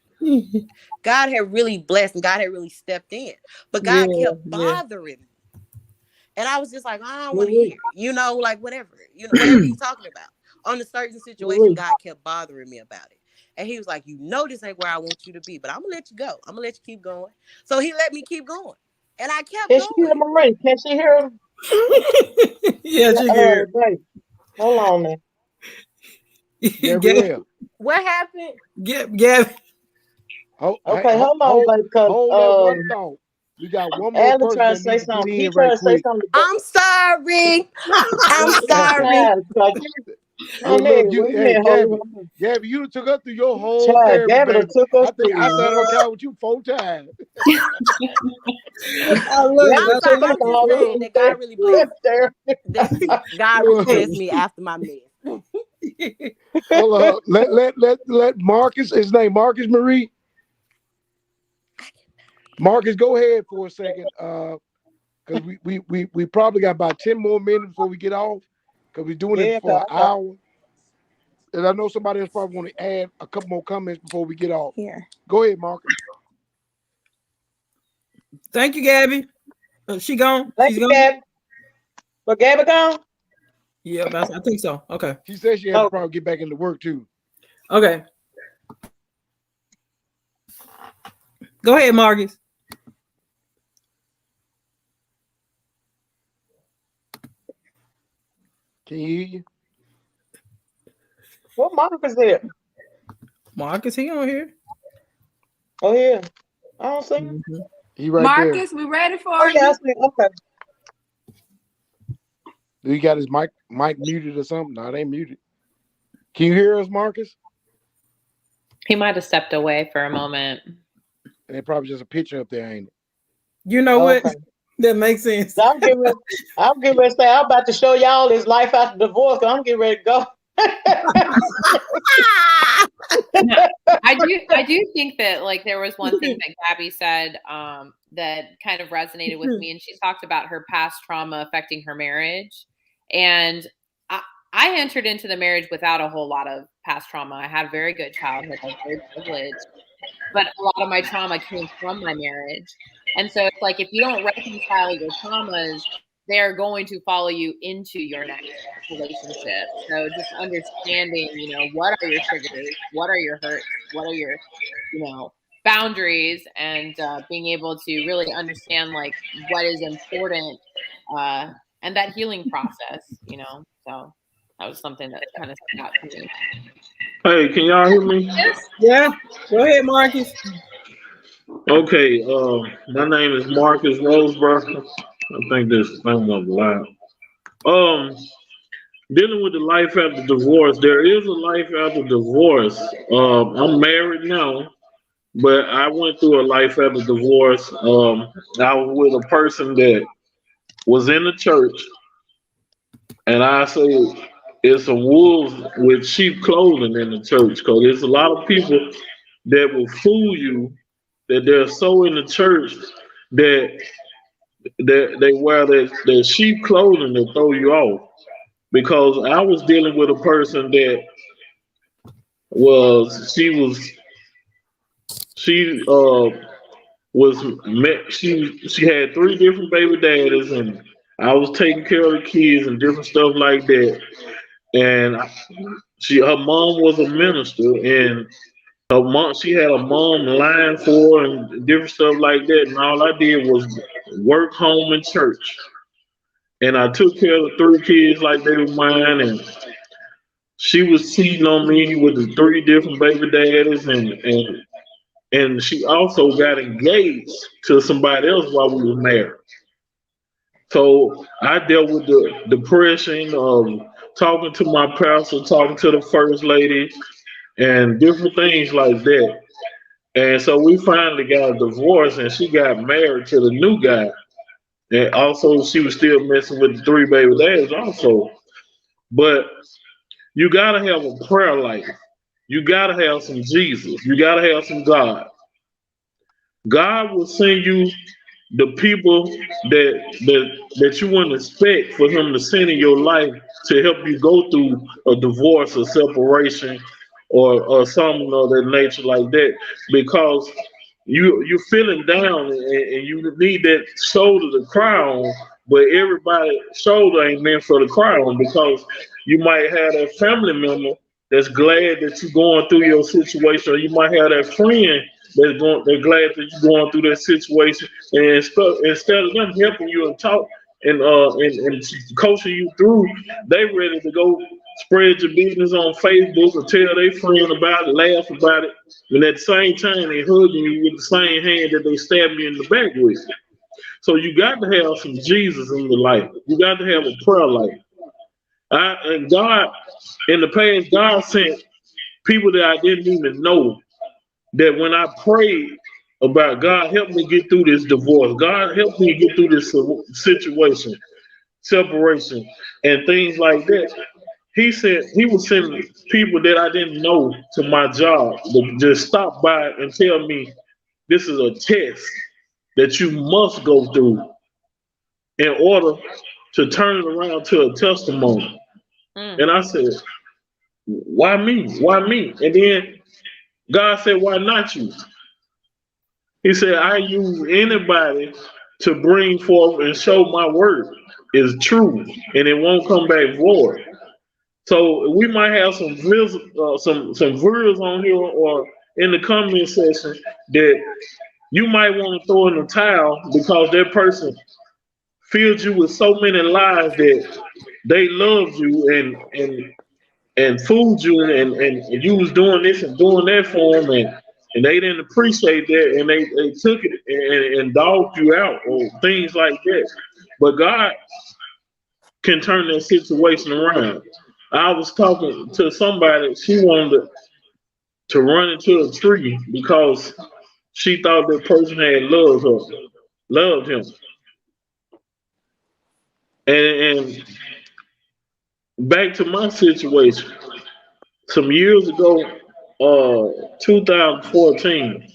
God had really blessed and God had really stepped in. But God kept bothering me. And I was just like, I don't want to hear it. Like whatever. Whatever you're talking about. On a certain situation, God kept bothering me about it. And he was like, you know, this ain't where I want you to be, but I'm gonna let you go. I'm gonna let you keep going. So he let me keep going. And I kept Can she hear going. Marie? Can she hear him? Yeah, she can. Wait. Hold on, man. Gabrielle. What happened? Gabby. Okay, hold on, baby, Hold that one because thought. We got one more Alan person trying that to say needs to something. get He in trying right to say quick. something. I'm sorry. I'm sorry. Well, look, you, hey, Gabby, Child, Gabby, you took us through your whole therapy, Gabby baby. took us I think I through. sat on couch with you 4 times. I love I'm it. sorry. I'm just saying that God really blessed. God really blessed me after my mess. Hold on. Let Marcus, his name Marcus Marie. Marcus, go ahead for a second. Because we probably got about 10 more minutes before we get off. Because we're doing it for an hour. And I know somebody else probably want to add a couple more comments before we get off. Here. Go ahead, Marcus. Thank you, Gabby. She gone? Thank She's you, gone? Gabby. But Gabby gone? Yeah, I think so. Okay. She said she had to probably get back into work too. Okay. Go ahead, Marcus. Can you hear you? What Marcus there? Marcus, he on here. Oh, yeah. I don't see him. He right Marcus, we ready for Oh, yeah, I you. see him. Okay. Do you got his mic muted or something? No, it ain't muted. Can you hear us, Marcus? He might have stepped away for a moment. And it probably just a picture up there, ain't it? You know what? That makes sense. I'm getting ready to say, I'm about to show y'all his life after divorce, because I'm getting ready to go. No, I do think that, like, there was one thing that Gabby said that kind of resonated with me, and she talked about her past trauma affecting her marriage. And I entered into the marriage without a whole lot of past trauma. I had a very good childhood. I was very privileged, but a lot of my trauma came from my marriage. And so it's like, if you don't reconcile your traumas, they're going to follow you into your next relationship. So just understanding, what are your triggers? What are your hurts? What are your, boundaries? And being able to really understand, like, what is important and that healing process, So that was something that kind of stood out to me. Hey, can y'all hear me? Yeah. Go ahead, Marcus. Okay, my name is Marcus Roseborough. I think this thing was loud. Dealing with the life after divorce. There is a life after divorce. I'm married now, but I went through a life after divorce. I was with a person that was in the church, and I say it's a wolves with sheep clothing in the church, because there's a lot of people that will fool you that they're so in the church that they wear their sheep clothing to throw you off. Because I was dealing with a person that she had 3 different baby daddies, and I was taking care of the kids and different stuff like that. And her mom was a minister, and she had a mom lying for her and different stuff like that. And all I did was work, home, and church. And I took care of the 3 kids like they were mine. And she was cheating on me with the 3 different baby daddies, and she also got engaged to somebody else while we were married. So I dealt with the depression of talking to my pastor, talking to the first lady, and different things like that. And so we finally got a divorce, and she got married to the new guy. And also, she was still messing with the 3 baby daddies also. But you gotta have a prayer life. You gotta have some Jesus. You gotta have some God. God will send you the people that you wouldn't expect for Him to send in your life to help you go through a divorce or separation or something of that nature like that, because you're feeling down and you need that shoulder to cry on, but everybody's shoulder ain't meant for the cry on, because you might have that family member that's glad that you're going through your situation. Or you might have that friend they're glad that you're going through that situation. And instead of them helping you and talk and coaching you through, they ready to go spread your business on Facebook or tell their friend about it, laugh about it. And at the same time, they hugging you with the same hand that they stabbed you in the back with. So you got to have some Jesus in your life. You got to have a prayer life. And God, in the past, God sent people that I didn't even know, that when I prayed about God, help me get through this divorce. God, help me get through this situation, separation, and things like that. He said he was sending people that I didn't know to my job to just stop by and tell me this is a test that you must go through in order to turn it around to a testimony. And I said, why me? Why me? And then God said, why not you? He said, I use anybody to bring forth and show my word is true and it won't come back void. So we might have some viewers on here or in the comment section that you might want to throw in the towel because that person filled you with so many lies that they loved you and fooled you and you was doing this and doing that for them and they didn't appreciate that and they took it and dogged you out or things like that. But God can turn that situation around. I was talking to somebody, she wanted to run into a tree because she thought that person had loved him. And back to my situation, some years ago, 2014,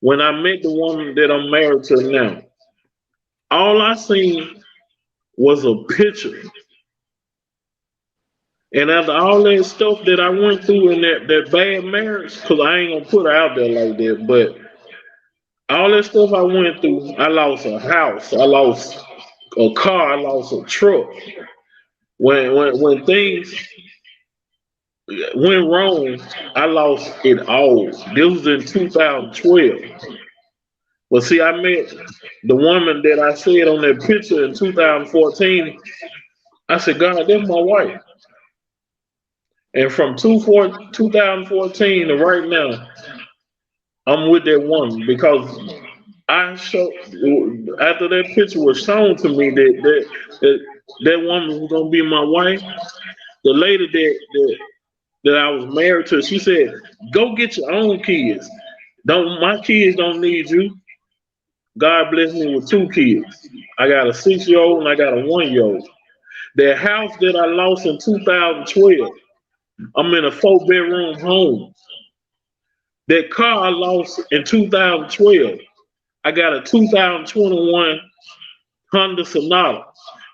when I met the woman that I'm married to now, all I seen was a picture. And after all that stuff that I went through in that bad marriage, because I ain't gonna put her out there like that, but all that stuff I went through, I lost a house, I lost a car, I lost a truck. When things went wrong, I lost it all. This was in 2012. But see, I met the woman that I said on that picture in 2014. I said, God, that's my wife. And from 2014 to right now, I'm with that woman because after that picture was shown to me that woman was gonna be my wife. The lady that I was married to, she said, "Go get your own kids. My kids don't need you." God blessed me with 2 kids. I got a 6-year-old and I got a 1-year-old. That house that I lost in 2012. I'm in a 4-bedroom home. That car I lost in 2012, I got a 2021 Honda Sonata.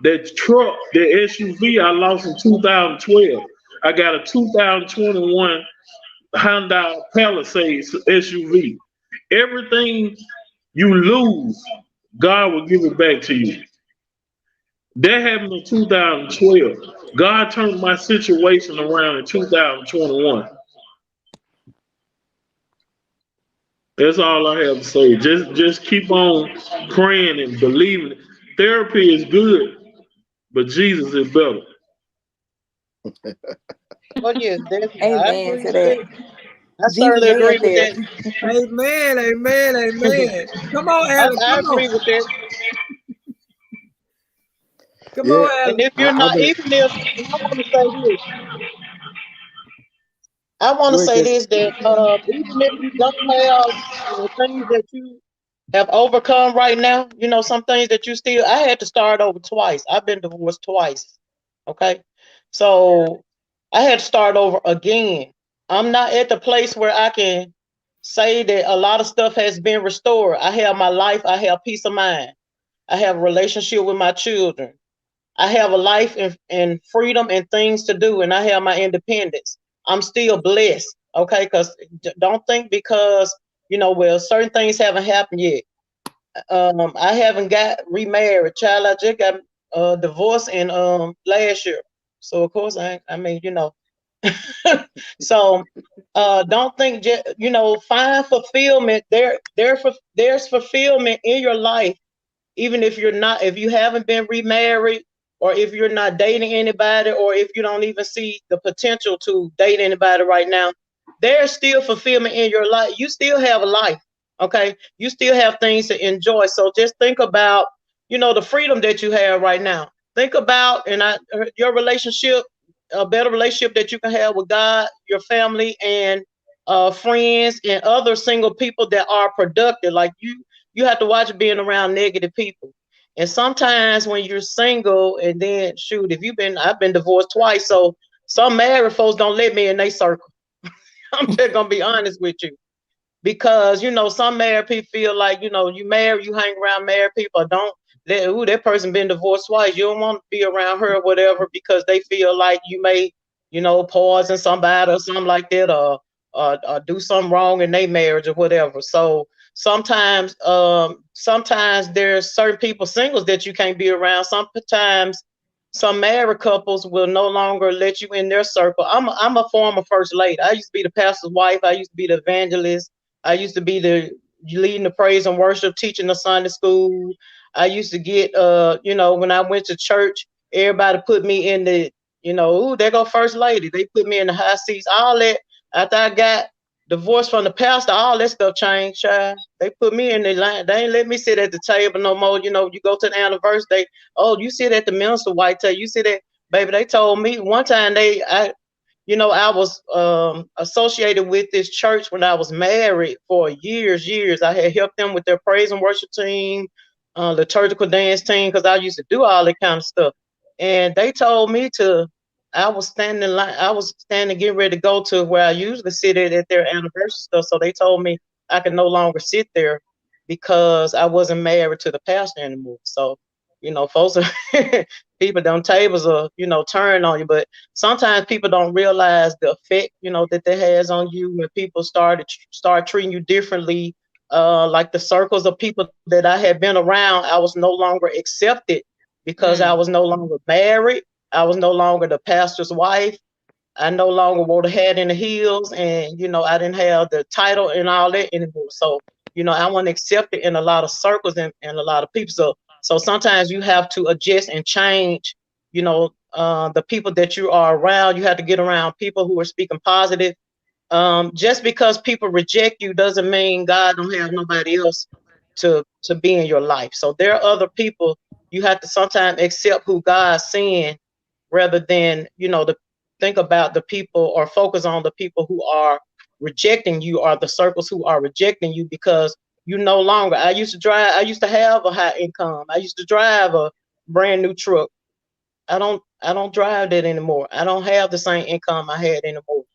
That truck, the SUV I lost in 2012, I got a 2021 Hyundai Palisade SUV. Everything you lose, God will give it back to you. That happened in 2012. God turned my situation around in 2021. That's all I have to say. Just keep on praying and believing. Therapy is good, but Jesus is better. Oh yes, definitely. Amen to that. I certainly agree with that. Amen. Come on, Adam. I agree with that. Come on, Adam. And if you're not, I want to say this, that even if you don't have things that you have overcome right now, some things that I had to start over twice. I've been divorced twice. Okay. So I had to start over again. I'm not at the place where I can say that a lot of stuff has been restored. I have my life. I have peace of mind. I have a relationship with my children. I have a life and freedom and things to do, and I have my independence. I'm still blessed, okay? Because don't think because, certain things haven't happened yet. I haven't got remarried. Child, I just got divorced in last year. So, of course, I mean, So don't think find fulfillment there's fulfillment in your life, even if you haven't been remarried, or if you're not dating anybody, or if you don't even see the potential to date anybody right now. There's still fulfillment in your life. You still have a life. Okay, you still have things to enjoy. So just think about the freedom that you have right now. Think about your relationship, a better relationship that you can have with God, your family, and friends, and other single people that are productive. Like you have to watch being around negative people. And sometimes when you're single, and then I've been divorced twice, so some married folks don't let me in their circle. I'm just gonna be honest with you, because some married people feel like you married, you hang around married people. Don't let that person been divorced twice. You don't want to be around her or whatever, because they feel like you may poison somebody or something like that, or do something wrong in their marriage or whatever. So sometimes there's certain people, singles, that you can't be around. Sometimes some married couples will no longer let you in their circle. I'm a former first lady. I used to be the pastor's wife. I used to be the evangelist. I used to be the leading the praise and worship, teaching the Sunday school. I used to get when I went to church, everybody put me in the ooh, there go first lady. They put me in the high seats. All that, after I got divorced from the pastor, all that stuff changed, child. They put me in the line. They ain't let me sit at the table no more. You go to the anniversary, you sit at the minister white table. You sit at, baby, they told me one time I was associated with this church when I was married for years. I had helped them with their praise and worship team, liturgical dance team, because I used to do all that kind of stuff. And they told me I was standing getting ready to go to where I usually sit at their anniversary stuff. So they told me I could no longer sit there because I wasn't married to the pastor anymore. So, folks are people don't tables are, turn on you. But sometimes people don't realize the effect, that that has on you when people start treating you differently. Like the circles of people that I had been around, I was no longer accepted because I was no longer married. I was no longer the pastor's wife. I no longer wore the hat and the heels, and I didn't have the title and all that anymore. So, I wasn't accepted in a lot of circles and a lot of people. So sometimes you have to adjust and change, the people that you are around. You have to get around people who are speaking positive. Just because people reject you doesn't mean God don't have nobody else to be in your life. So there are other people. You have to sometimes accept who God's seeing, rather than, to think about the people or focus on the people who are rejecting you, or the circles who are rejecting you, because you no longer. I used to have a high income. I used to drive a brand new truck. I don't drive that anymore. I don't have the same income I had anymore,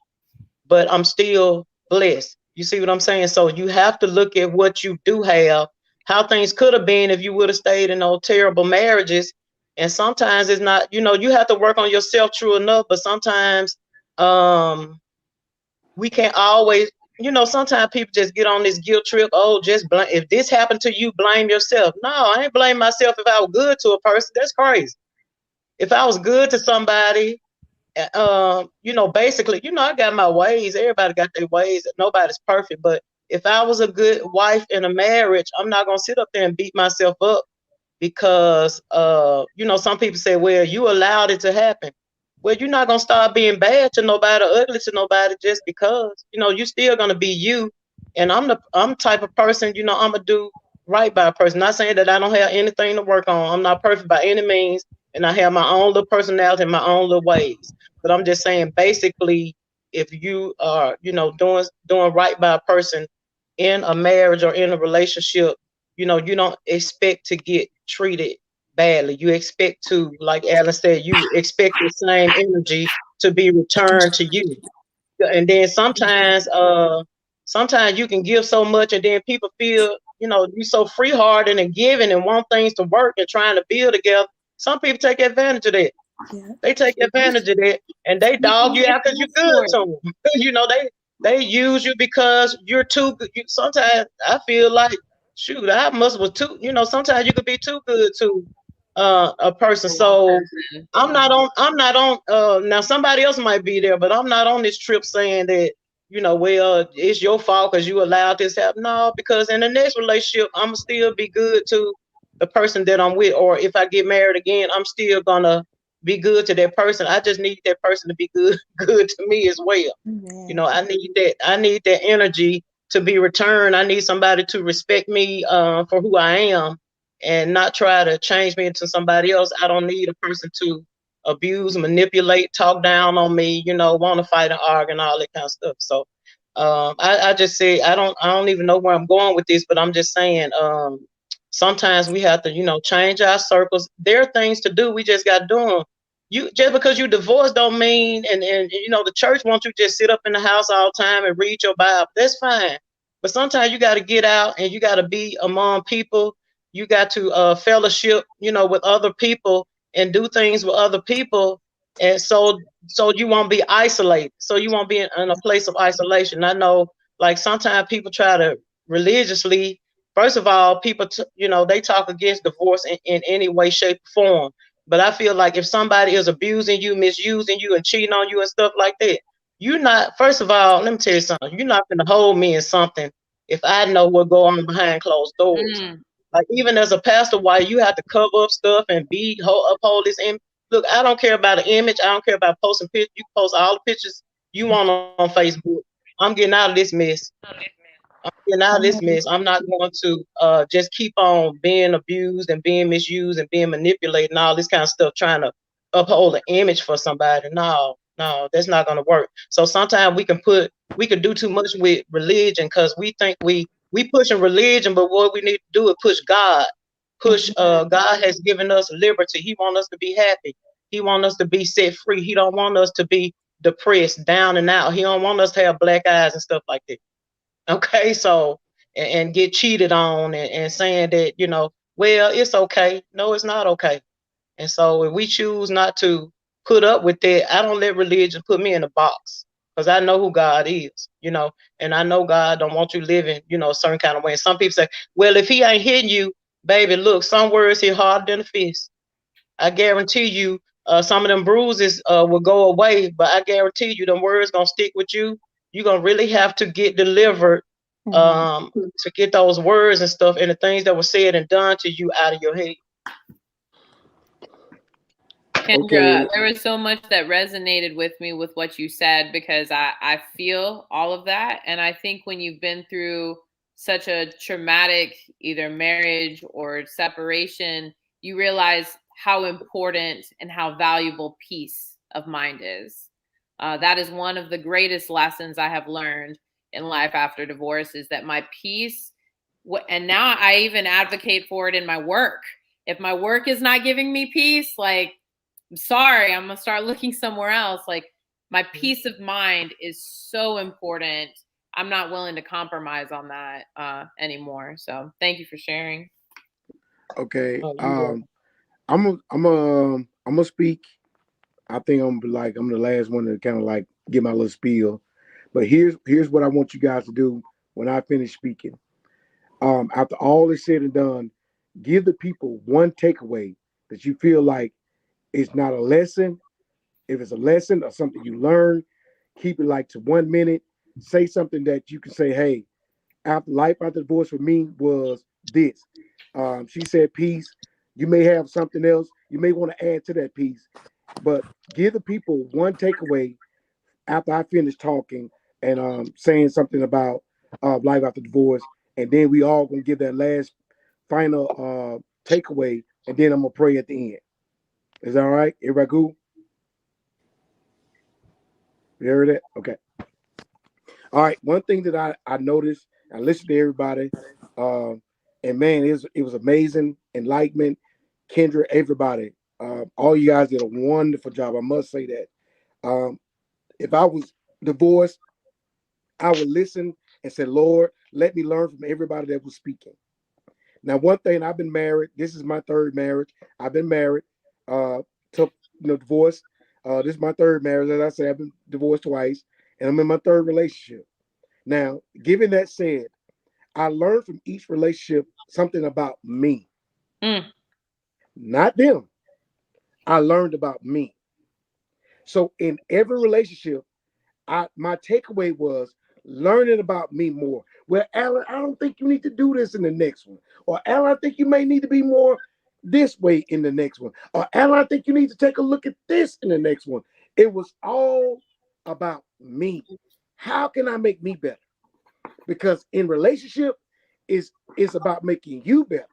but I'm still blessed. You see what I'm saying? So you have to look at what you do have, how things could have been if you would have stayed in those terrible marriages. And sometimes it's not, you have to work on yourself, true enough, but sometimes we can't always, sometimes people just get on this guilt trip. Oh, just blame. If this happened to you, blame yourself. No, I ain't blame myself if I was good to a person. That's crazy. If I was good to somebody, basically, I got my ways. Everybody got their ways. Nobody's perfect. But if I was a good wife in a marriage, I'm not going to sit up there and beat myself up because, some people say, well, you allowed it to happen. Well, you're not going to start being bad to nobody, ugly to nobody just because, you're still going to be you. And I'm the type of person, I'm going to do right by a person. Not saying that I don't have anything to work on. I'm not perfect by any means. And I have my own little personality and my own little ways. But I'm just saying, basically, if you are, doing right by a person in a marriage or in a relationship, you don't expect to get treated badly. You expect to, like Alan said, you expect the same energy to be returned to you. And then sometimes you can give so much, and then people feel, you're so free-hearted and giving and want things to work and trying to build together. Some people take advantage of that. Yeah. They take advantage of that, and they dog you out because you're good to them. They use you because you're too good. Sometimes I feel like, shoot, I must was too. Sometimes you could be too good to a person. So I'm not on now somebody else might be there, but I'm not on this trip saying that, well, it's your fault because you allowed this to happen. No, because in the next relationship, I'm still be good to the person that I'm with, or if I get married again, I'm still gonna be good to that person. I just need that person to be good to me as well. Yeah. I need that energy to be returned. I need somebody to respect me for who I am and not try to change me into somebody else. I don't need a person to abuse, manipulate, talk down on me, want to fight and argue and all that kind of stuff. So I just say I don't even know where I'm going with this, but I'm just saying sometimes we have to, change our circles. There are things to do. We just got to do them. You just because you divorced don't mean and the church wants you to just sit up in the house all the time and read your Bible. That's fine. But sometimes you got to get out and you got to be among people. You got to fellowship, with other people and do things with other people. And so you won't be isolated. So you won't be in a place of isolation. I know like sometimes people try to religiously, first of all, people, they talk against divorce in any way, shape, or form. But I feel like if somebody is abusing you, misusing you, and cheating on you and stuff like that, you're not, first of all, let me tell you something. You're not going to hold me in something if I know what go on behind closed doors. Like even as a pastor, why you have to cover up stuff and uphold this image. Look, I don't care about an image. I don't care about posting pictures. You post all the pictures you want on Facebook. I'm getting out of this mess. I'm not going to just keep on being abused and being misused and being manipulated and all this kind of stuff, trying to uphold an image for somebody. No, that's not going to work. So sometimes we can do too much with religion because we think we pushing religion, but what we need to do is push God. God has given us liberty. He wants us to be happy. He wants us to be set free. He don't want us to be depressed, down and out. He don't want us to have black eyes and stuff like that. Okay, so and get cheated on and saying that, well, it's okay. No, it's not okay. And so if we choose not to put up with that, I don't let religion put me in a box because I know who God is, and I know God don't want you living, a certain kind of way. And some people say, well, if he ain't hitting you, baby, look, some words hit harder than a fist. I guarantee you some of them bruises will go away, but I guarantee you them words going to stick with you. You're going to really have to get delivered to get those words and stuff and the things that were said and done to you out of your head. Kendra, there was so much that resonated with me with what you said because I feel all of that. And I think when you've been through such a traumatic either marriage or separation, you realize how important and how valuable peace of mind is. That is one of the greatest lessons I have learned in life after divorce is that my peace, and now I even advocate for it in my work. If my work is not giving me peace, like, I'm sorry, I'm going to start looking somewhere else. Like my peace of mind is so important. I'm not willing to compromise on that anymore. So thank you for sharing. Okay. I'm gonna speak. I think I'm the last one to kind of like give my little spiel. But here's what I want you guys to do when I finish speaking. After all is said and done, give the people one takeaway that you feel like it's not a lesson. If it's a lesson or something you learn, keep it like to 1 minute. Say something that you can say, hey, life after divorce for me was this. She said peace. You may have something else. You may want to add to that piece. But give the people one takeaway after I finish talking and saying something about life after divorce. And then we all going to give that last final takeaway. And then I'm going to pray at the end. Is that all right? Everybody cool? You heard that? Okay. All right. One thing that I noticed, I listened to everybody, and man, it was amazing. Enlightenment, Kendra, everybody. All you guys did a wonderful job. I must say that. If I was divorced, I would listen and say, Lord, let me learn from everybody that was speaking. Now, one thing, I've been married. This is my third marriage. I've been married. Took divorce. This is my third marriage. As I said, I've been divorced twice, and I'm in my third relationship. Now, given that said, I learned from each relationship something about me. not them. I learned about me. So in every relationship, my takeaway was learning about me more. Well, Alan, I don't think you need to do this in the next one. Or Alan, I think you may need to be more this way in the next one. Or Alan, I think you need to take a look at this in the next one. It was all about me. How can I make me better? Because in relationship, it's about making you better.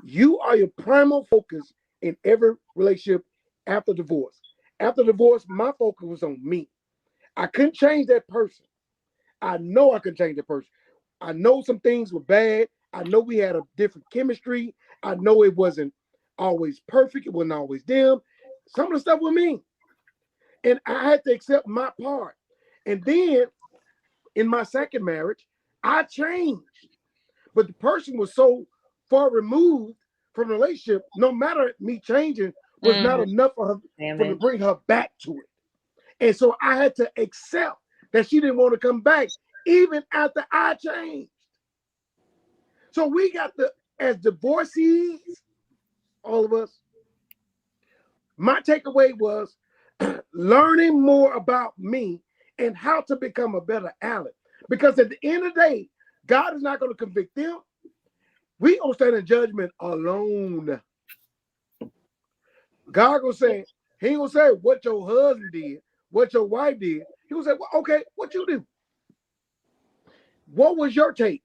You are your primal focus in every relationship after divorce. After divorce, my focus was on me. I couldn't change that person. I know I couldn't change that person. I know some things were bad. I know we had a different chemistry. I know it wasn't always perfect. It wasn't always them. Some of the stuff with me. And I had to accept my part. And then in my second marriage, I changed. But the person was so far removed from the relationship, no matter me changing, was not enough for her to bring her back to it. And so I had to accept that she didn't want to come back even after I changed. So we got as divorcees, all of us, my takeaway was learning more about me and how to become a better Alan. Because at the end of the day, God is not going to convict them. We going to stand in judgment alone. God going to say, he ain't going to say what your husband did, what your wife did. He will say, well, okay, what you do? What was your take?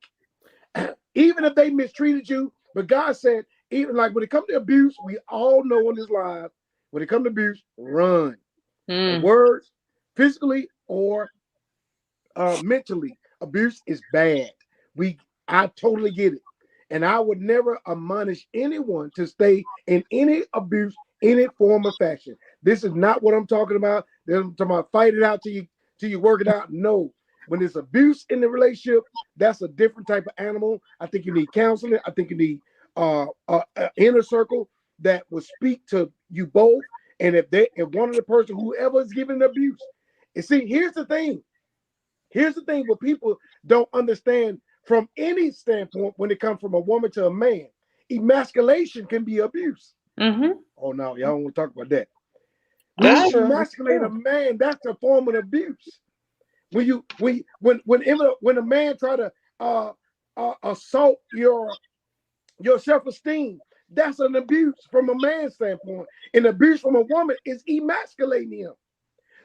Even if they mistreated you, but God said, even like when it comes to abuse, we all know in this life, when it comes to abuse, run. Words, physically or mentally, abuse is bad. I totally get it. And I would never admonish anyone to stay in any abuse, any form of fashion. This is not what I'm talking about. I'm talking about fight it out till you work it out. No. When there's abuse in the relationship, that's a different type of animal. I think you need counseling. I think you need an inner circle that will speak to you both. And if one of the person, whoever is giving the abuse, and see, here's the thing what people don't understand from any standpoint when it comes from a woman to a man. Emasculation can be abuse. Oh no, y'all don't want to talk about that. When you emasculate a man, that's a form of abuse. When a man try to assault your self-esteem, that's an abuse from a man's standpoint. An abuse from a woman is emasculating him.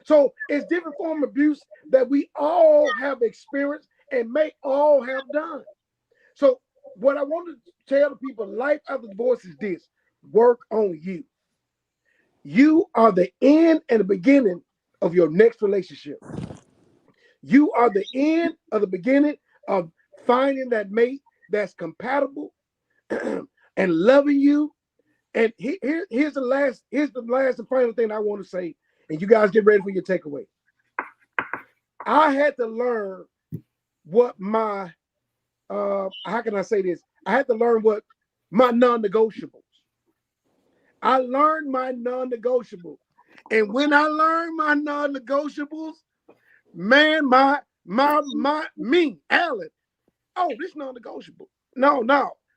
So it's different form of abuse that we all have experienced and may all have done. So what I want to tell the people, life after divorce is this: work on you. You are the end and the beginning of your next relationship. You are the end of the beginning of finding that mate that's compatible and loving you. And here's the last and final thing I want to say. And you guys get ready for your takeaway. I had to learn what my how can I say this? I had to learn what my non-negotiables. I learned my non-negotiable. And when I learned my non-negotiables, man, me, Alan, oh, this non-negotiable. No.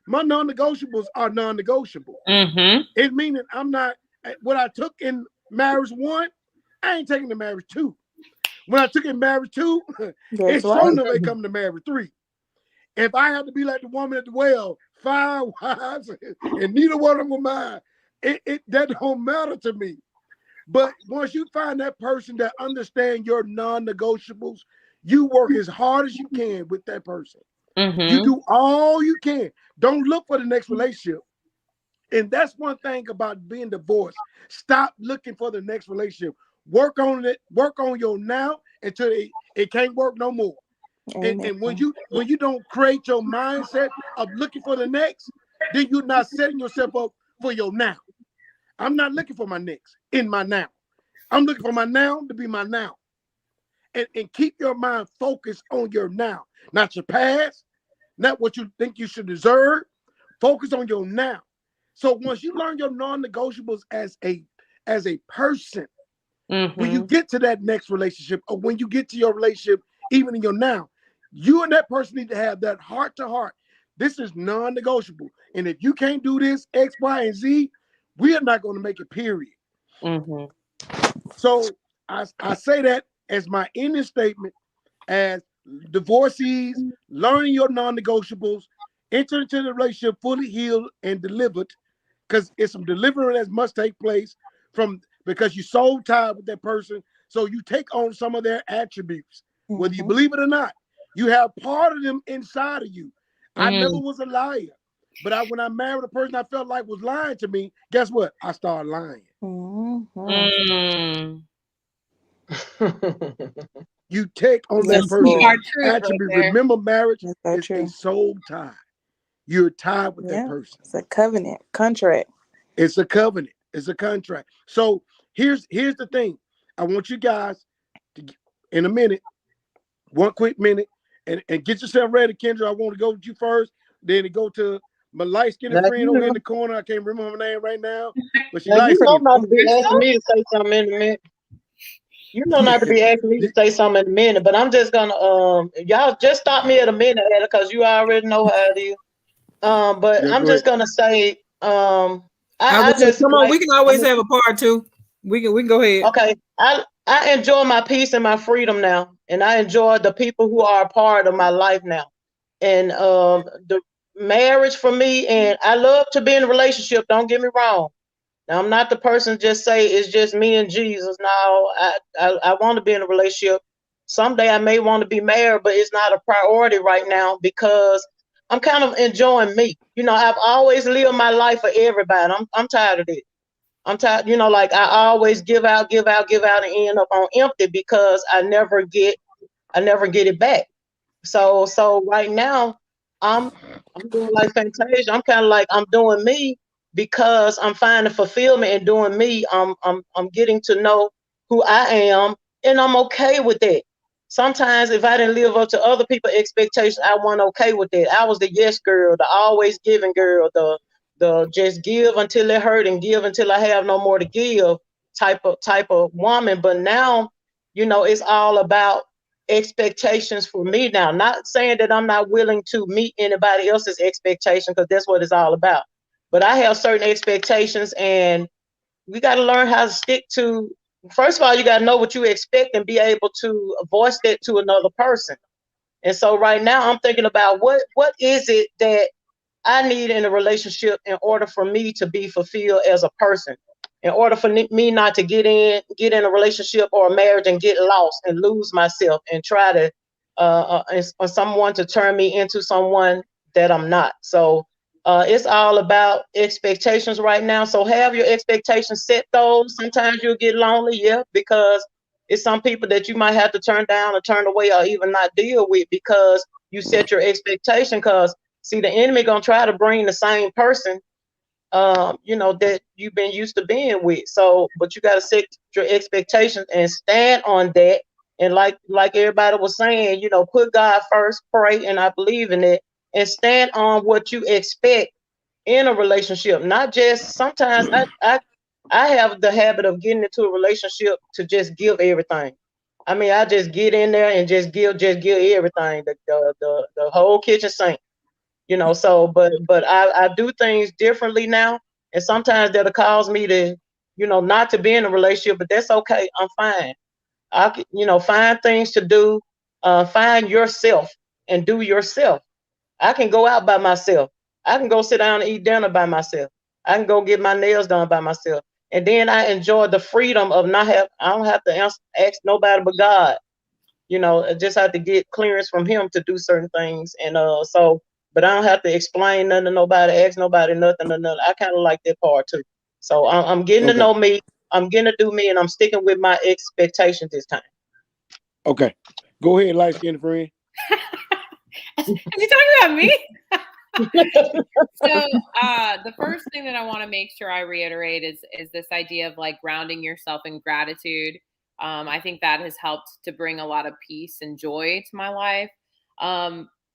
My non-negotiables are non-negotiable. It meaning I'm not, what I took in marriage 1, I ain't taking the marriage 2. When I took in marriage 2, it's sure enough they come to marriage 3. If I had to be like the woman at the well, 5 wives, and neither one of them were mine, that don't matter to me. But once you find that person that understands your non-negotiables, you work as hard as you can with that person. You do all you can. Don't look for the next relationship. And that's one thing about being divorced. Stop looking for the next relationship. Work on it. Work on your now until it can't work no more. And when you don't create your mindset of looking for the next, then you're not setting yourself up for your now. I'm not looking for my next in my now. I'm looking for my now to be my now. And keep your mind focused on your now, not your past, not what you think you should deserve. Focus on your now. So once you learn your non-negotiables as a person, when you get to that next relationship, or when you get to your relationship, even in your now, you and that person need to have that heart to heart. This is non-negotiable. And if you can't do this, X, Y, and Z, we are not going to make it, period. Mm-hmm. So I say that as my ending statement, as divorcees, learning your non-negotiables, enter into the relationship fully healed and delivered, because it's some deliverance that must take place because you're so tied with that person. So you take on some of their attributes, whether you believe it or not. You have part of them inside of you. I never was a liar, but when I married a person I felt like was lying to me, guess what? I started lying. You take on that person's attribute. Right. Remember, marriage is a soul tie. You're tied with that person. It's a covenant, contract. It's a covenant. It's a contract. So here's the thing. I want you guys to, in a minute, one quick minute, and get yourself ready, Kendra. I want to go with you first, then to go to my light-skinned friend over in the corner. I can't remember her name right now, but she light-skinned. You know not to be asking me to say something in a minute. You know not to be asking me to say something in a minute, but I'm just gonna y'all just stop me at a minute because you already know how it is. But I'm just gonna say I just come on. We can always have a part two. We can go ahead. Okay, I enjoy my peace and my freedom now, and I enjoy the people who are a part of my life now, and the marriage for me. And I love to be in a relationship. Don't get me wrong. Now, I'm not the person just say it's just me and Jesus. No, I want to be in a relationship. Someday I may want to be married, but it's not a priority right now because I'm kind of enjoying me. You know, I've always lived my life for everybody. I'm tired of it. I'm tired, you know, like I always give out, and end up on empty because I never get it back. So right now I'm doing like Fantasia. I'm kind of like I'm doing me because I'm finding fulfillment in doing me. I'm getting to know who I am, and I'm okay with that. Sometimes if I didn't live up to other people's expectations, I wasn't okay with that. I was the yes girl, the always giving girl, the just give until it hurt and give until I have no more to give type of woman. But now, you know, it's all about expectations for me now. Not saying that I'm not willing to meet anybody else's expectation, because that's what it's all about. But I have certain expectations, and we got to learn how to stick to. First of all, you got to know what you expect and be able to voice that to another person. And so right now I'm thinking about what is it that I need in a relationship in order for me to be fulfilled as a person, in order for me not to get in a relationship or a marriage and get lost and lose myself and try to or someone to turn me into someone that I'm not. So it's all about expectations right now. So have your expectations set those. Sometimes you'll get lonely, because it's some people that you might have to turn down or turn away or even not deal with because you set your expectation. Because see, the enemy gonna try to bring the same person, you know, that you've been used to being with. So, but you gotta set your expectations and stand on that. And like everybody was saying, you know, put God first, pray, and I believe in it, and stand on what you expect in a relationship. Not just sometimes I have the habit of getting into a relationship to just give everything. I mean, I just get in there and just give everything, the whole kitchen sink. You know, so but I do things differently now, and sometimes that'll cause me to, you know, not to be in a relationship, but that's okay. I'm fine. You know, find things to do, find yourself and do yourself. I can go out by myself. I can go sit down and eat dinner by myself. I can go get my nails done by myself, and then I enjoy the freedom of I don't have to ask nobody but God. You know, I just have to get clearance from Him to do certain things, and but I don't have to explain nothing to nobody, ask nobody nothing or nothing. I kind of like that part too. So I'm getting to know me. I'm getting to do me, and I'm sticking with my expectations this time. Okay, go ahead, light skinned friend. Are you talking about me? So the first thing that I want to make sure I reiterate is this idea of like grounding yourself in gratitude. I think that has helped to bring a lot of peace and joy to my life.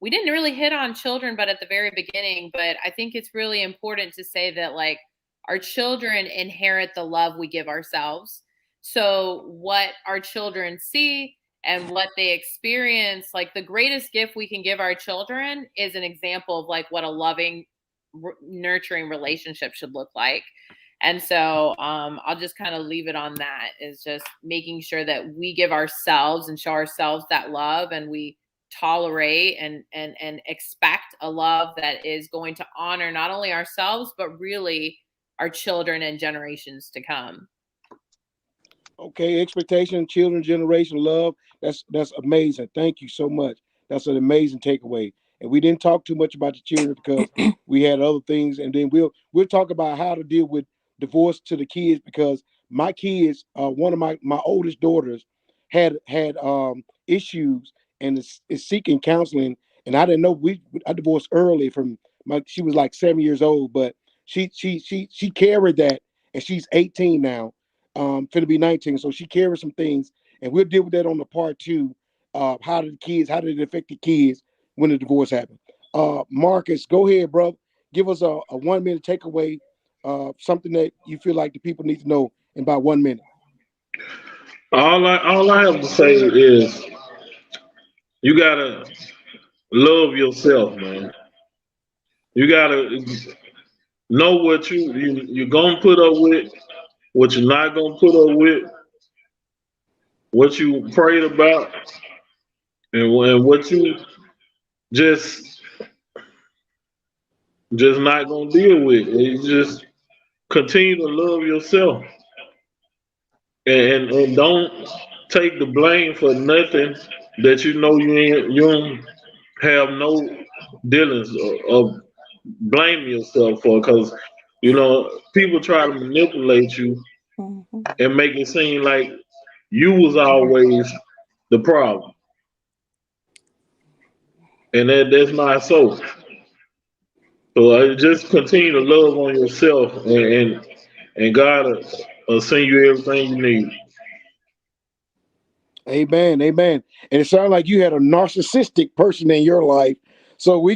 We didn't really hit on children, but at the very beginning, but I think it's really important to say that like our children inherit the love we give ourselves. So what our children see and what they experience, like the greatest gift we can give our children is an example of like what a loving, nurturing relationship should look like. And so I'll just kind of leave it on that, is just making sure that we give ourselves and show ourselves that love, and we tolerate and expect a love that is going to honor not only ourselves, but really our children and generations to come. Okay, expectation, children, generation, love. That's amazing. Thank you so much. That's an amazing takeaway. And we didn't talk too much about the children because we had other things. And then we'll talk about how to deal with divorce to the kids, because my kids, one of my oldest daughters had issues and is seeking counseling. And I didn't know I divorced early she was like 7 years old, but she carried that, and she's 18 now. Finna be 19, so she carries some things, and we'll deal with that on the part 2. How did it affect the kids when the divorce happened? Marcus, go ahead, bro. Give us a 1 minute takeaway, something that you feel like the people need to know in about 1 minute. All I have to say is you gotta love yourself, man. You gotta know what you're gonna put up with, what you're not gonna put up with, what you prayed about, and what you just not gonna deal with. You just continue to love yourself, and don't take the blame for nothing that you know you don't have no dealings of blaming yourself for, because people try to manipulate you and make it seem like you was always the problem, and that's not so. So just continue to love on yourself, and God will send you everything you need. Amen, amen. And it sounds like you had a narcissistic person in your life. So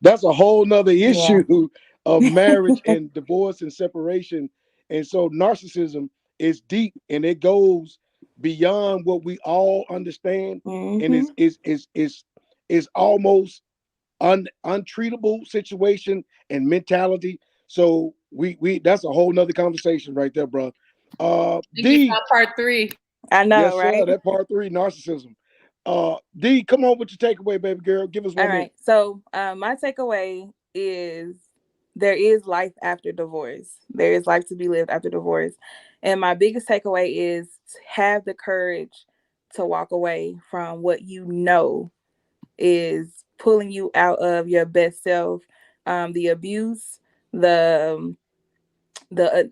that's a whole nother issue of marriage and divorce and separation. And so narcissism is deep, and it goes beyond what we all understand. And it's almost untreatable situation and mentality. So we that's a whole nother conversation right there, bro. D, part 3. I know, yes, right? Sir, that part 3, narcissism. D, come on with your takeaway, baby girl. Give us 1 minute. All right. So my takeaway is there is life after divorce. There is life to be lived after divorce. And my biggest takeaway is have the courage to walk away from what you know is pulling you out of your best self. The abuse, the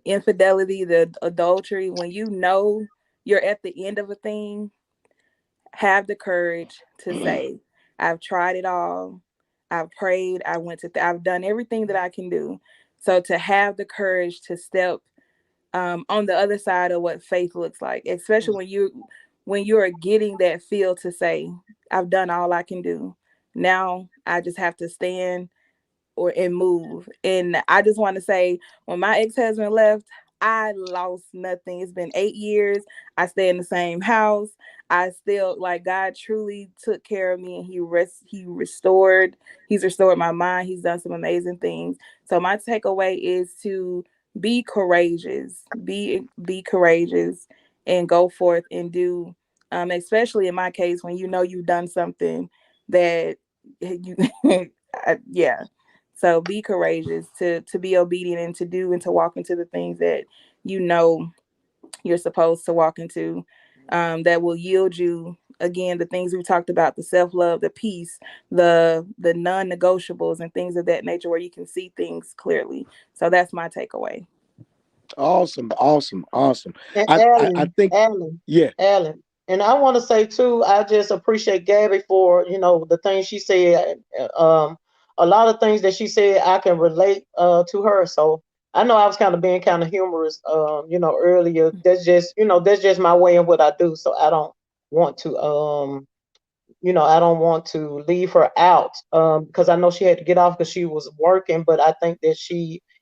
infidelity, the adultery. When you know you're at the end of a thing, have the courage to say, I've tried it all. I've prayed. I've done everything that I can do. So to have the courage to step on the other side of what faith looks like, especially when you're getting that feel to say, I've done all I can do. Now I just have to stand and move. And I just want to say, when my ex-husband left, I lost nothing. It's been 8 years. I stay in the same house. I still, God truly took care of me, and he's restored my mind. He's done some amazing things. So my takeaway is to be courageous, be courageous, and go forth and do, especially in my case, when you know you've done something that you, yeah. So be courageous to be obedient and to do and to walk into the things that you know you're supposed to walk into, that will yield you, again, the things we talked about, the self-love, the peace, the non-negotiables and things of that nature, where you can see things clearly. So that's my takeaway. Awesome. And I think, Alan, yeah. Alan. And I want to say too, I just appreciate Gabby for, the things she said. A lot of things that she said, I can relate to her. So I know I was kind of being kind of humorous, earlier. That's just my way and what I do. So I don't want to, I don't want to leave her out, because I know she had to get off because she was working. But I think that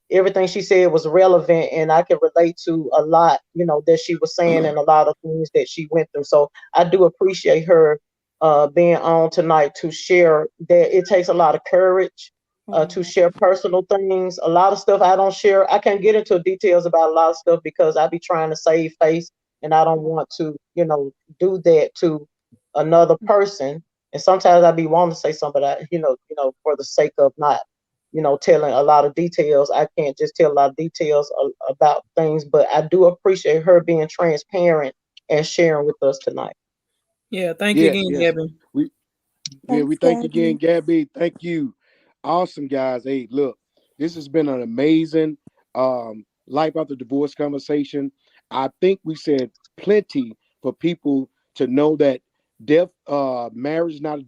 everything she said was relevant, and I can relate to a lot, that she was saying, and a lot of things that she went through. So I do appreciate her being on tonight to share that. It takes a lot of courage to share personal things. A lot of stuff I don't share. I can't get into details about a lot of stuff because I be trying to save face, and I don't want to, do that to another person. And sometimes I be wanting to say something, but for the sake of not, telling a lot of details. I can't just tell a lot of details about things, but I do appreciate her being transparent and sharing with us tonight. Yeah, thank you again, Gabby. We thank you again, Gabby. Thank you. Awesome, guys. Hey, look, this has been an amazing life after divorce conversation. I think we said plenty for people to know that marriage is not a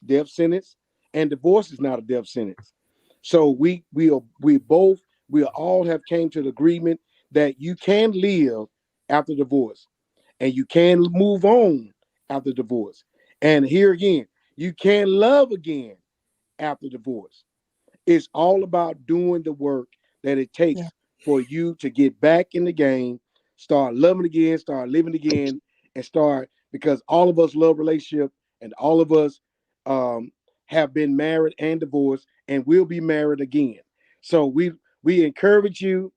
death sentence, and divorce is not a death sentence. So we all have came to the agreement that you can live after divorce, and you can move on after divorce. And here again, you can love again after divorce. It's all about doing the work that it takes for you to get back in the game, start loving again, start living again, and because all of us love relationship, and all of us have been married and divorced and will be married again. So we encourage you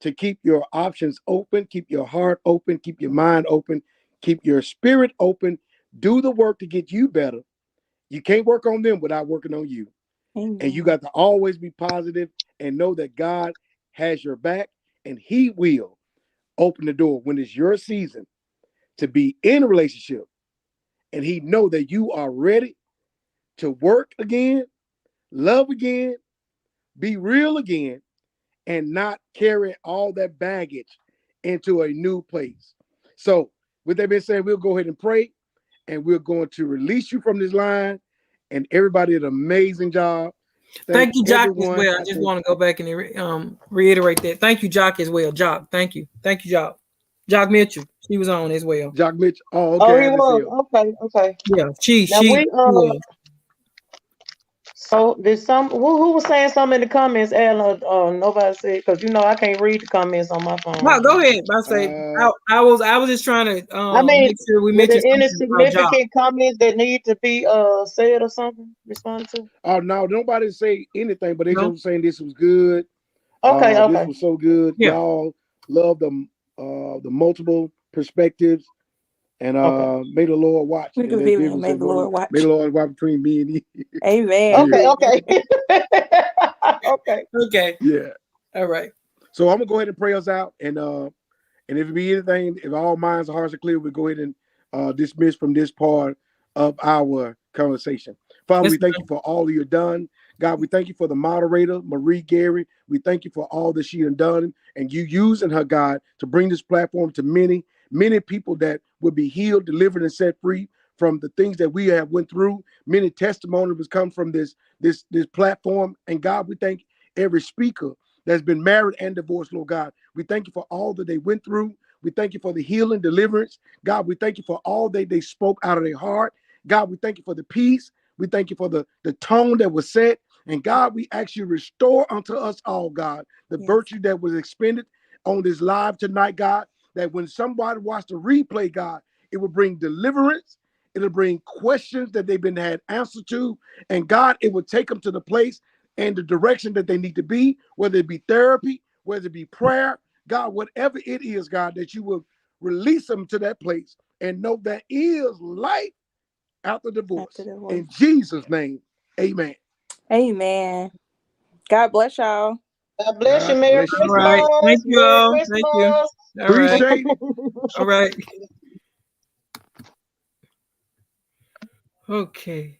to keep your options open, keep your heart open, keep your mind open, keep your spirit open. Do the work to get you better. You can't work on them without working on you. Amen. And you got to always be positive and know that God has your back, and he will open the door when it's your season to be in a relationship. And he know that you are ready to work again, love again, be real again, and not carry all that baggage into a new place. So with that being said, we'll go ahead and pray, and we're going to release you from this line. And everybody did an amazing job. Thank you, Jock, as well. I just want to go back and reiterate that. Thank you, Jock, as well. Jock, thank you. Thank you, Jock. Jock Mitchell, she was on as well. Jock Mitchell. Oh, okay. Oh, he was. Okay. Yeah, she. So did who was saying something in the comments, Alan? Nobody said, because I can't read the comments on my phone. No, go ahead. I say I was just trying to make sure we mentioned any significant comments that need to be said or something responded to. Oh no, nobody say anything, but they just saying this was good. Okay. This was so good. Yeah. Y'all love the multiple perspectives. And may the Lord watch. May the Lord watch. May the Lord watch between me and you. Amen. Okay. Okay. Yeah. All right. So I'm gonna go ahead and pray us out, and if it be anything, if all minds and hearts are clear, we'll go ahead and dismiss from this part of our conversation. Father, we thank you for all you've done. God, we thank you for the moderator, Marie Gary. We thank you for all that she has done, and you using her, God, to bring this platform to many people that will be healed, delivered, and set free from the things that we have went through. Many testimonies come from this platform. And God, we thank every speaker that's been married and divorced, Lord God. We thank you for all that they went through. We thank you for the healing, deliverance. God, we thank you for all that they spoke out of their heart. God, we thank you for the peace. We thank you for the tone that was set. And God, we ask you to restore unto us all, God, the virtue that was expended on this live tonight, God, that when somebody watched the replay, God, it will bring deliverance. It'll bring questions that they've been had answer to. And God, it will take them to the place and the direction that they need to be, whether it be therapy, whether it be prayer, God, whatever it is, God, that you will release them to that place and know that is life after divorce. In Jesus' name, amen. Amen. God bless y'all. God bless you. Merry Christmas. Right. Thank you all. Thank you. All Appreciate it. All right. Okay.